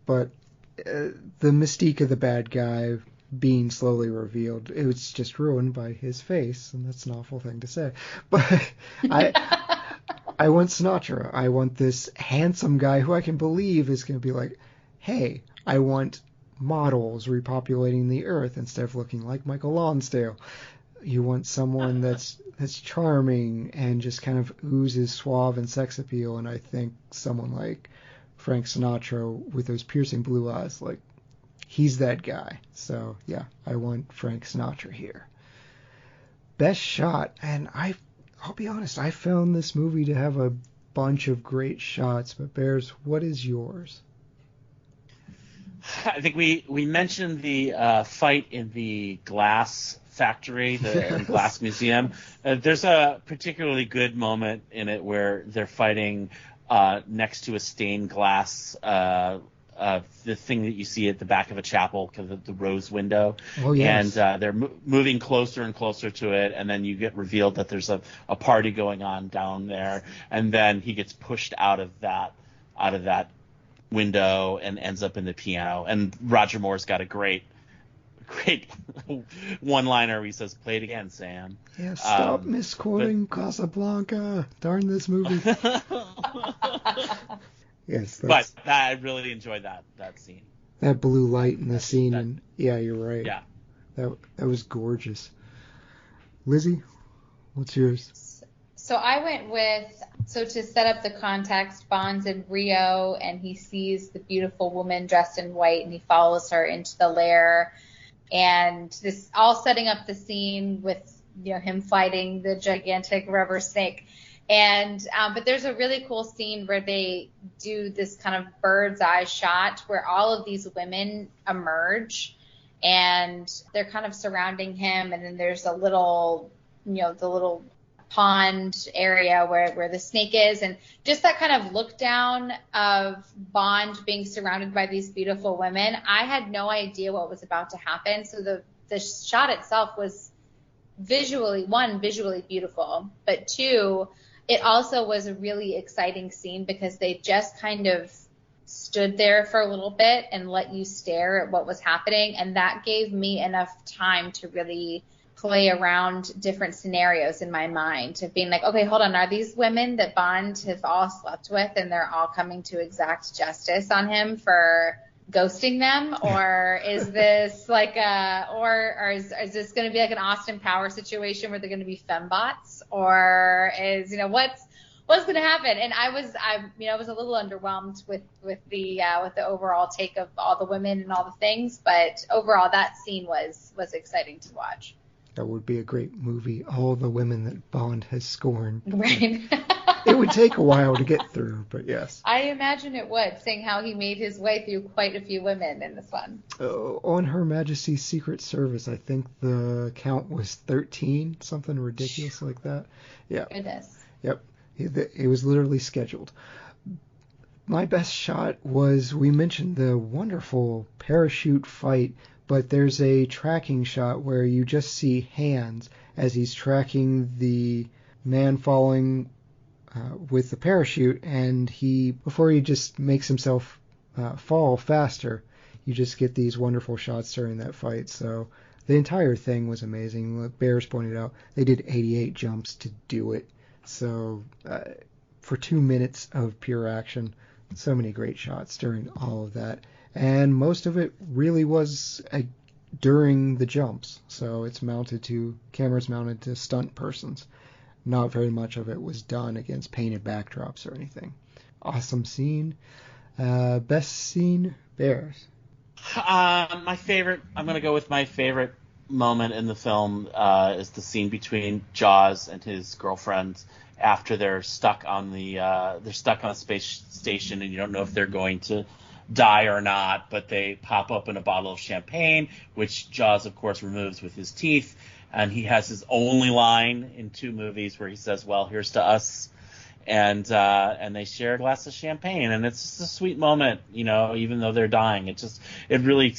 But the mystique of the bad guy being slowly revealed, it was just ruined by his face, and that's an awful thing to say. But I want Sinatra. I want this handsome guy who I can believe is going to be like, hey, I want models repopulating the earth instead of looking like Michael Lonsdale. You want someone that's charming and just kind of oozes suave and sex appeal, and I think someone like Frank Sinatra with those piercing blue eyes, like, he's that guy. So, yeah, I want Frank Sinatra here. Best shot, and I'll be honest, I found this movie to have a bunch of great shots, but Bears, what is yours? I think we mentioned the fight in the glass factory, the glass museum. There's a particularly good moment in it where they're fighting next to a stained glass, the thing that you see at the back of a chapel, the rose window. Oh, yes. And they're moving closer and closer to it, and then you get revealed that there's a party going on down there, and then he gets pushed out of that window and ends up in the piano. And Roger Moore's got a great one-liner where he says, "Play it again, Sam." Yeah, stop misquoting Casablanca. Darn this movie. Yes, but I really enjoyed that scene. That blue light in the scene, and yeah, you're right. Yeah, that was gorgeous. Lizzy, what's yours? So I went with, to set up the context, Bond's in Rio, and he sees the beautiful woman dressed in white, and he follows her into the lair. And this all setting up the scene with, him fighting the gigantic rubber snake. And but there's a really cool scene where they do this kind of bird's eye shot where all of these women emerge, and they're kind of surrounding him. And then there's a little, the little pond area where the snake is, and just that kind of look down of Bond being surrounded by these beautiful women. I had no idea what was about to happen, so the shot itself was visually beautiful, but two, it also was a really exciting scene because they just kind of stood there for a little bit and let you stare at what was happening, and that gave me enough time to really play around different scenarios in my mind of being like, okay, hold on, are these women that Bond have all slept with and they're all coming to exact justice on him for ghosting them, or is this like or is this going to be like an Austin Powers situation where they're going to be fembots, or is what's going to happen? And I was a little underwhelmed with the overall take of all the women and all the things, but overall that scene was exciting to watch. That would be a great movie. All the women that Bond has scorned. Right. It would take a while to get through, but yes. I imagine it would, seeing how he made his way through quite a few women in this one. On Her Majesty's Secret Service, I think the count was 13, something ridiculous like that. Yeah. Goodness. Yep. It was literally scheduled. My best shot was, we mentioned the wonderful parachute fight, but there's a tracking shot where you just see hands as he's tracking the man falling with the parachute, and before he just makes himself fall faster, you just get these wonderful shots during that fight. So the entire thing was amazing. Like Bears pointed out, they did 88 jumps to do it. So for 2 minutes of pure action, so many great shots during all of that. And most of it really was during the jumps. So cameras mounted to stunt persons. Not very much of it was done against painted backdrops or anything. Awesome scene. Best scene, Bears. I'm going to go with my favorite moment in the film is the scene between Jaws and his girlfriend after they're stuck on a space station, and you don't know if they're going to die or not, but they pop open a bottle of champagne, which Jaws, of course, removes with his teeth. And he has his only line in 2 movies where he says, "Well, here's to us," and they share a glass of champagne, and it's just a sweet moment, even though they're dying. It really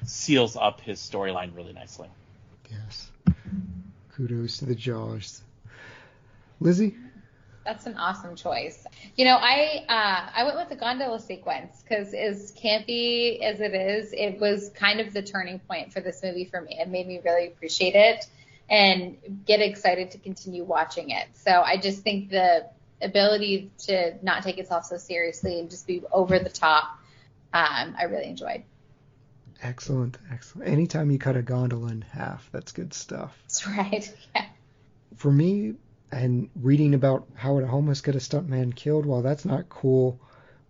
seals up his storyline really nicely. Yes, kudos to the Jaws. Lizzy? That's an awesome choice. I went with the gondola sequence because as campy as it is, it was kind of the turning point for this movie for me. It made me really appreciate it. and get excited to continue watching it. So I just think the ability to not take itself so seriously and just be over the top, I really enjoyed. Excellent. Anytime you cut a gondola in half, that's good stuff. That's right. Yeah. For me, and reading about how to almost get a stuntman killed, well, that's not cool.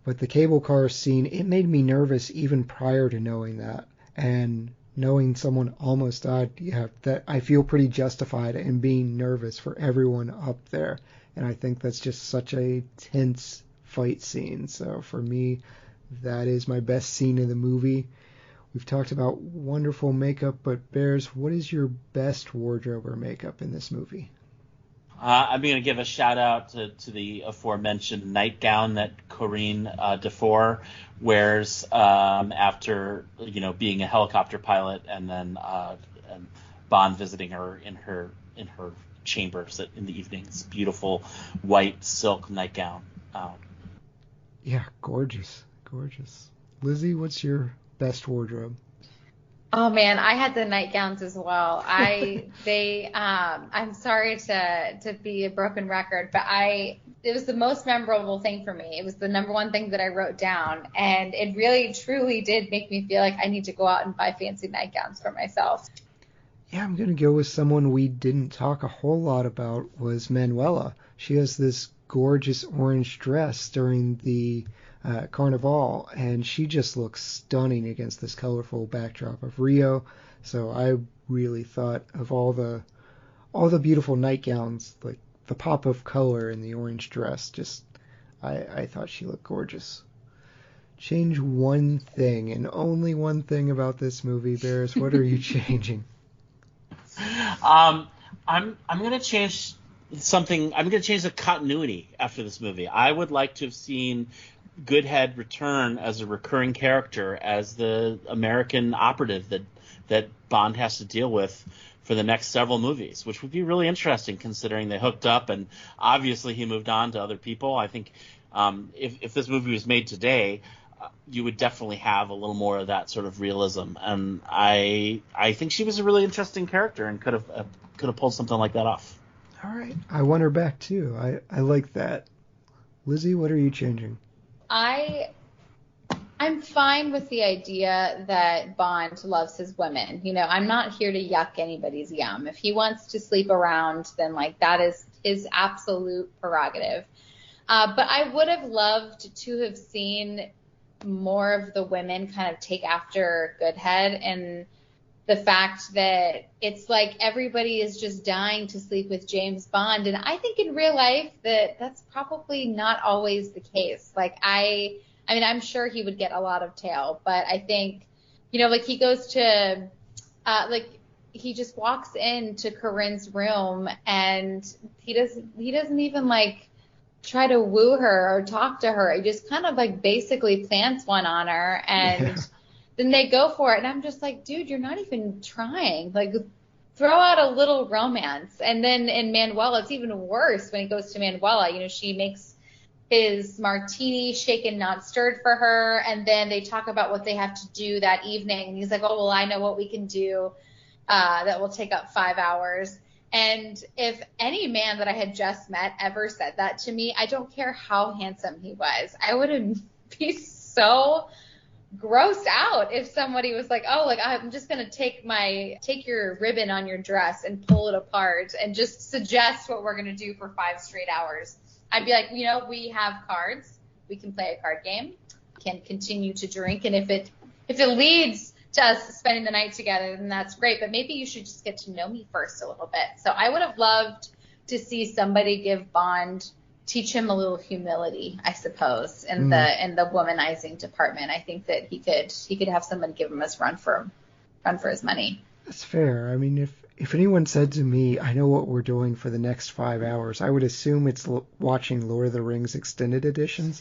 But the cable car scene, it made me nervous even prior to knowing that. And knowing someone almost died, that I feel pretty justified in being nervous for everyone up there. And I think that's just such a tense fight scene. So for me, that is my best scene in the movie. We've talked about wonderful makeup, but Bears, what is your best wardrobe or makeup in this movie? I'm going to give a shout out to the aforementioned nightgown that Corinne DeFore wears after being a helicopter pilot, and then and Bond visiting her in her chambers in the evening. It's a beautiful white silk nightgown. Yeah, gorgeous. Lizzy, what's your best wardrobe? Oh man, I had the nightgowns as well. I'm sorry to be a broken record, but it was the most memorable thing for me. It was the number one thing that I wrote down, and it really truly did make me feel like I need to go out and buy fancy nightgowns for myself. Yeah, I'm gonna go with someone we didn't talk a whole lot about, was Manuela. She has this gorgeous orange dress during the Carnival, and she just looks stunning against this colorful backdrop of Rio. So I really thought of all the beautiful nightgowns, like the pop of color in the orange dress, I thought she looked gorgeous. Change one thing, and only one thing about this movie, Bears. What are you changing? I'm going to change something. I'm going to change the continuity after this movie. I would like to have seen Goodhead return as a recurring character, as the American operative that Bond has to deal with for the next several movies, which would be really interesting considering they hooked up and obviously he moved on to other people. I think if this movie was made today, you would definitely have a little more of that sort of realism, and I think she was a really interesting character and could have pulled something like that off. All right, I want her back too. I like that. Lizzy, what are you changing? I'm fine with the idea that Bond loves his women. I'm not here to yuck anybody's yum. If he wants to sleep around, then that is his absolute prerogative. But I would have loved to have seen more of the women kind of take after Goodhead, and the fact that it's like everybody is just dying to sleep with James Bond. And I think in real life that's probably not always the case. I mean, I'm sure he would get a lot of tail, but I think, he goes to, he just walks into Corinne's room and he doesn't even try to woo her or talk to her. He just kind of basically plants one on her, and then they go for it. And I'm just like, dude, you're not even trying. Throw out a little romance. And then in Manuela, it's even worse when he goes to Manuela. She makes his martini shaken, not stirred for her. And then they talk about what they have to do that evening. And he's like, oh, well, I know what we can do that will take up 5 hours. And if any man that I had just met ever said that to me, I don't care how handsome he was, I would be so grossed out if somebody was like, oh, I'm just going to take your ribbon on your dress and pull it apart and just suggest what we're going to do for 5 straight hours. I'd be like, we have cards. We can play a card game. Can continue to drink. And if it leads to us spending the night together, then that's great. But maybe you should just get to know me first a little bit. So I would have loved to see somebody give Bond, teach him a little humility, I suppose, in the womanizing department. I think that he could have somebody give him a run for his money. That's fair. I mean, if anyone said to me, I know what we're doing for the next 5 hours, I would assume it's watching Lord of the Rings extended editions.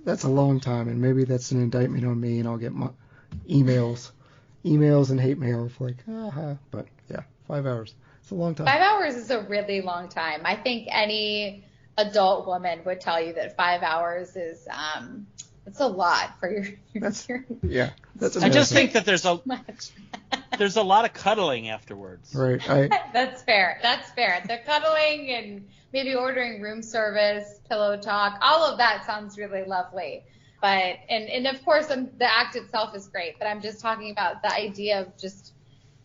That's a long time, and maybe that's an indictment on me, and I'll get my emails and hate mail but yeah, 5 hours. It's a long time. 5 hours is a really long time. I think any adult woman would tell you that 5 hours is It's a lot for your That's I just think that there's much. there's a lot of cuddling afterwards. Right. That's fair. They're cuddling and maybe ordering room service, pillow talk. All of that sounds really lovely. But and of course the act itself is great. But I'm just talking about the idea of just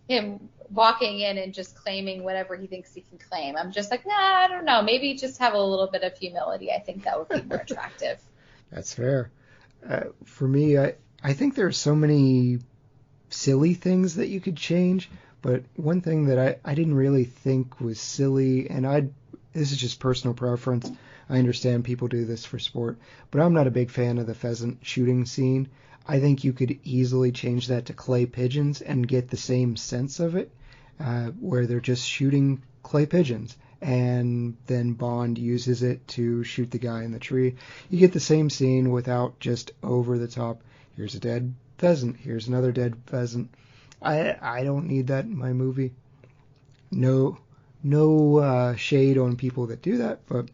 him walking in and just claiming whatever he thinks he can claim. I'm just like, I don't know. Maybe just have a little bit of humility. I think that would be more attractive. That's fair. For me, I think there's so many silly things that you could change, but one thing that I didn't really think was silly, and this is just personal preference. I understand people do this for sport, but I'm not a big fan of the pheasant shooting scene. I think you could easily change that to clay pigeons and get the same sense of it, where they're just shooting clay pigeons, and then Bond uses it to shoot the guy in the tree. You get the same scene without just over the top. Here's a dead pheasant. Here's another dead pheasant. I don't need that in my movie. No shade on people that do that, but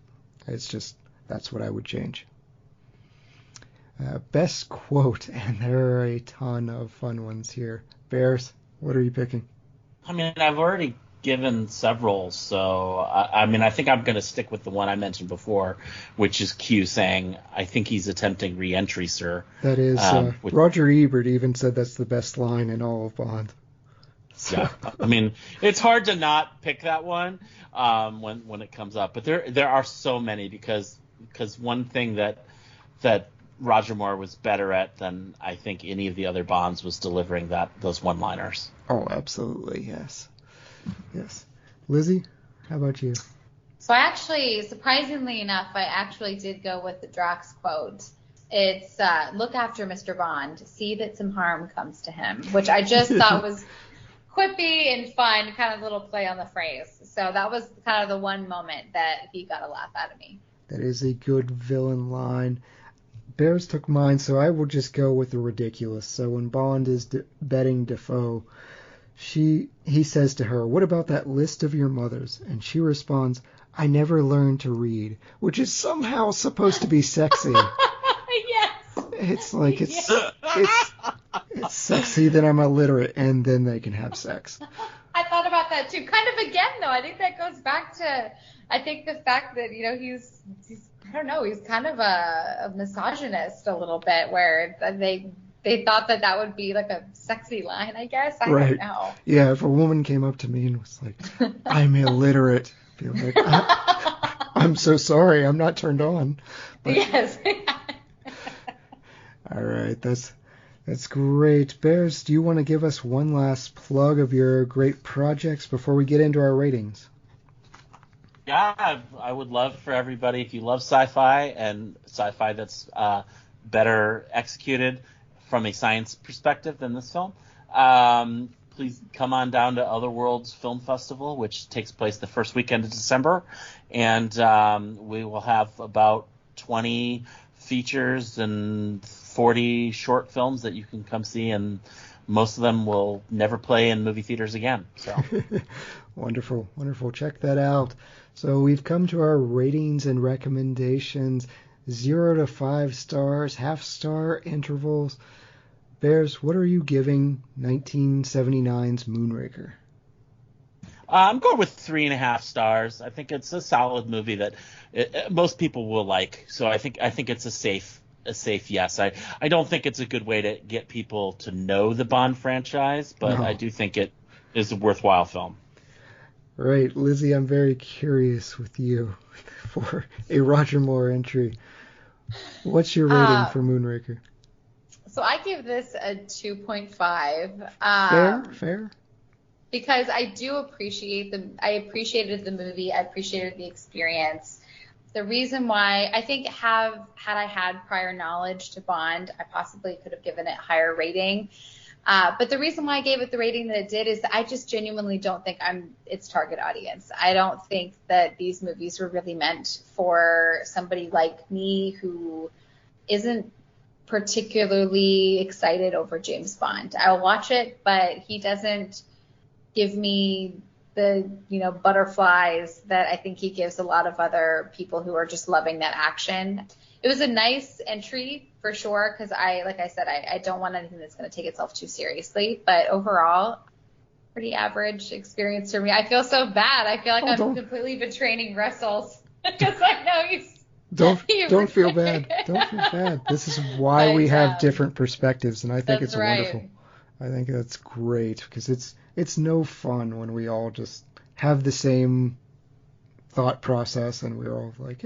it's just that's what I would change. Best quote, and there are a ton of fun ones here. Bears, what are you picking? I mean, I've already given several, so I think I'm going to stick with the one I mentioned before, which is Q saying, "I think he's attempting re-entry, sir." That is, Roger Ebert even said that's the best line in all of Bond. So. Yeah, I mean, it's hard to not pick that one when it comes up, but there are so many because one thing that Roger Moore was better at than I think any of the other Bonds was delivering those one-liners. Oh, absolutely, yes. Yes. Lizzy, how about you? So I actually, surprisingly enough, I actually did go with the Drax quote. It's, look after Mr. Bond, see that some harm comes to him, which I just thought was quippy and fun, kind of little play on the phrase. So that was kind of the one moment that he got a laugh out of me. That is a good villain line. Bears took mine, so I will just go with the ridiculous. So when Bond is betting Defoe, he says to her, "What about that list of your mothers?" And she responds, "I never learned to read," which is somehow supposed to be sexy. Yes. It's like it's sexy that I'm illiterate, and then they can have sex. I thought about that too. Kind of again, though. I think that goes back to the fact that he's I don't know, he's kind of a misogynist a little bit, where they thought that would be like a sexy line, I guess. I don't know. Yeah, if a woman came up to me and was like, "I'm illiterate," I'd be like, I'm so sorry, I'm not turned on. But, yes. All right, that's great. Bears, do you want to give us one last plug of your great projects before we get into our ratings? Yeah, I would love for everybody, if you love sci-fi and sci-fi that's better executed from a science perspective than this film, please come on down to Other Worlds Film Festival, which takes place the first weekend of December. And we will have about 20 features and 40 short films that you can come see, and most of them will never play in movie theaters again. So Wonderful. Check that out. So we've come to our ratings and recommendations. 0 to 5 stars, half-star intervals. Bears, what are you giving 1979's Moonraker? I'm going with 3.5 stars. I think it's a solid movie that most people will like. So I think it's a safe yes. I don't think it's a good way to get people to know the Bond franchise, but I do think it is a worthwhile film. Right, Lizzy, I'm very curious with you for a Roger Moore entry. What's your rating for Moonraker? So I give this a 2.5. Fair. Because I do appreciate I appreciated the movie. I appreciated the experience. The reason why I think had I had prior knowledge to Bond, I possibly could have given it a higher rating. But the reason why I gave it the rating that it did is that I just genuinely don't think I'm its target audience. I don't think that these movies were really meant for somebody like me who isn't particularly excited over James Bond. I'll watch it, but he doesn't give me the butterflies that I think he gives a lot of other people who are just loving that action. it was a nice entry for sure, because like I said, I don't want anything that's going to take itself too seriously. But overall, pretty average experience for me. I feel so bad. I feel like I'm completely betraying Russell's because I know he's. Don't feel bad. Don't feel bad. This is why we have different perspectives, and I think it's wonderful. I think that's great, because it's no fun when we all just have the same thought process and we're all like,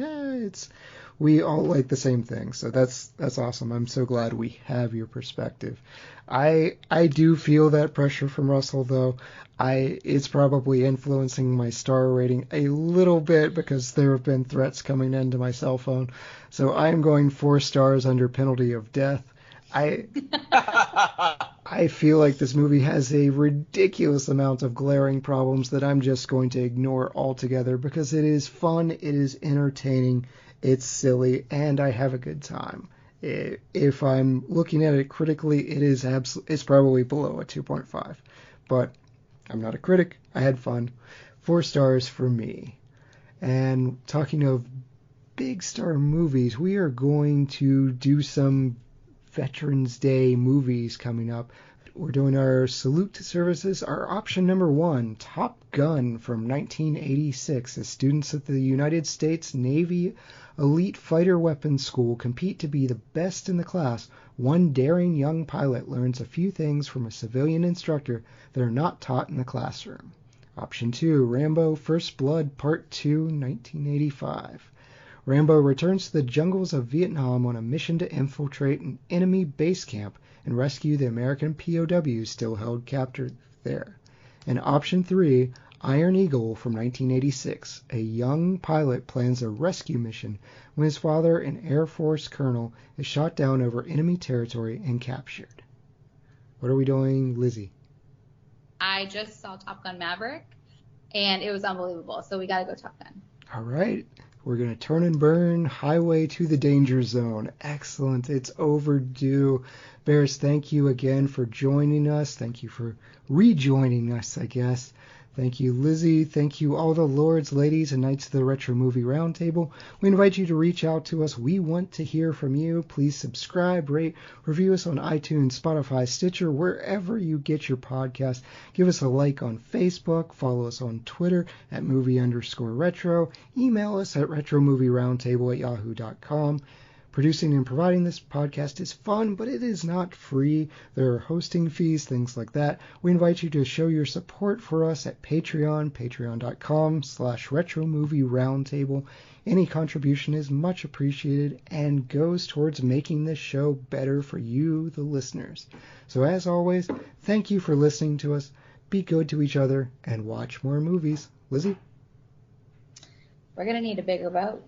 we all like the same thing. So that's awesome. I'm so glad we have your perspective. I do feel that pressure from Russell, though. It's probably influencing my star rating a little bit, because there have been threats coming into my cell phone. So I'm going 4 stars under penalty of death. I feel like this movie has a ridiculous amount of glaring problems that I'm just going to ignore altogether, because it is fun, it is entertaining, it's silly, and I have a good time. If I'm looking at it critically, it's probably below a 2.5. But I'm not a critic. I had fun. 4 stars for me. And talking of big star movies, we are going to do some Veterans Day movies coming up. We're doing our salute to services. Our option number 1, Top Gun from 1986, as students at the United States Navy Elite Fighter Weapons School compete to be the best in the class. One daring young pilot learns a few things from a civilian instructor that are not taught in the classroom. Option 2, Rambo First Blood Part 2, 1985. Rambo returns to the jungles of Vietnam on a mission to infiltrate an enemy base camp and rescue the American POWs still held captive there. And option 3, Iron Eagle from 1986. A young pilot plans a rescue mission when his father, an Air Force colonel, is shot down over enemy territory and captured. What are we doing, Lizzy? I just saw Top Gun Maverick, and it was unbelievable, so we got to go Top Gun. All right. We're going to turn and burn Highway to the Danger Zone. Excellent. It's overdue. Bears, thank you again for joining us. Thank you for rejoining us, I guess. Thank you, Lizzy. Thank you, all the lords, ladies, and knights of the Retro Movie Roundtable. We invite you to reach out to us. We want to hear from you. Please subscribe, rate, review us on iTunes, Spotify, Stitcher, wherever you get your podcast. Give us a like on Facebook. Follow us on Twitter at movie_retro. Email us at retromovieroundtable@yahoo.com. Producing and providing this podcast is fun, but it is not free. There are hosting fees, things like that. We invite you to show your support for us at Patreon, patreon.com/retromovieroundtable. Any contribution is much appreciated and goes towards making this show better for you, the listeners. So as always, thank you for listening to us. Be good to each other and watch more movies. Lizzy? We're going to need a bigger boat.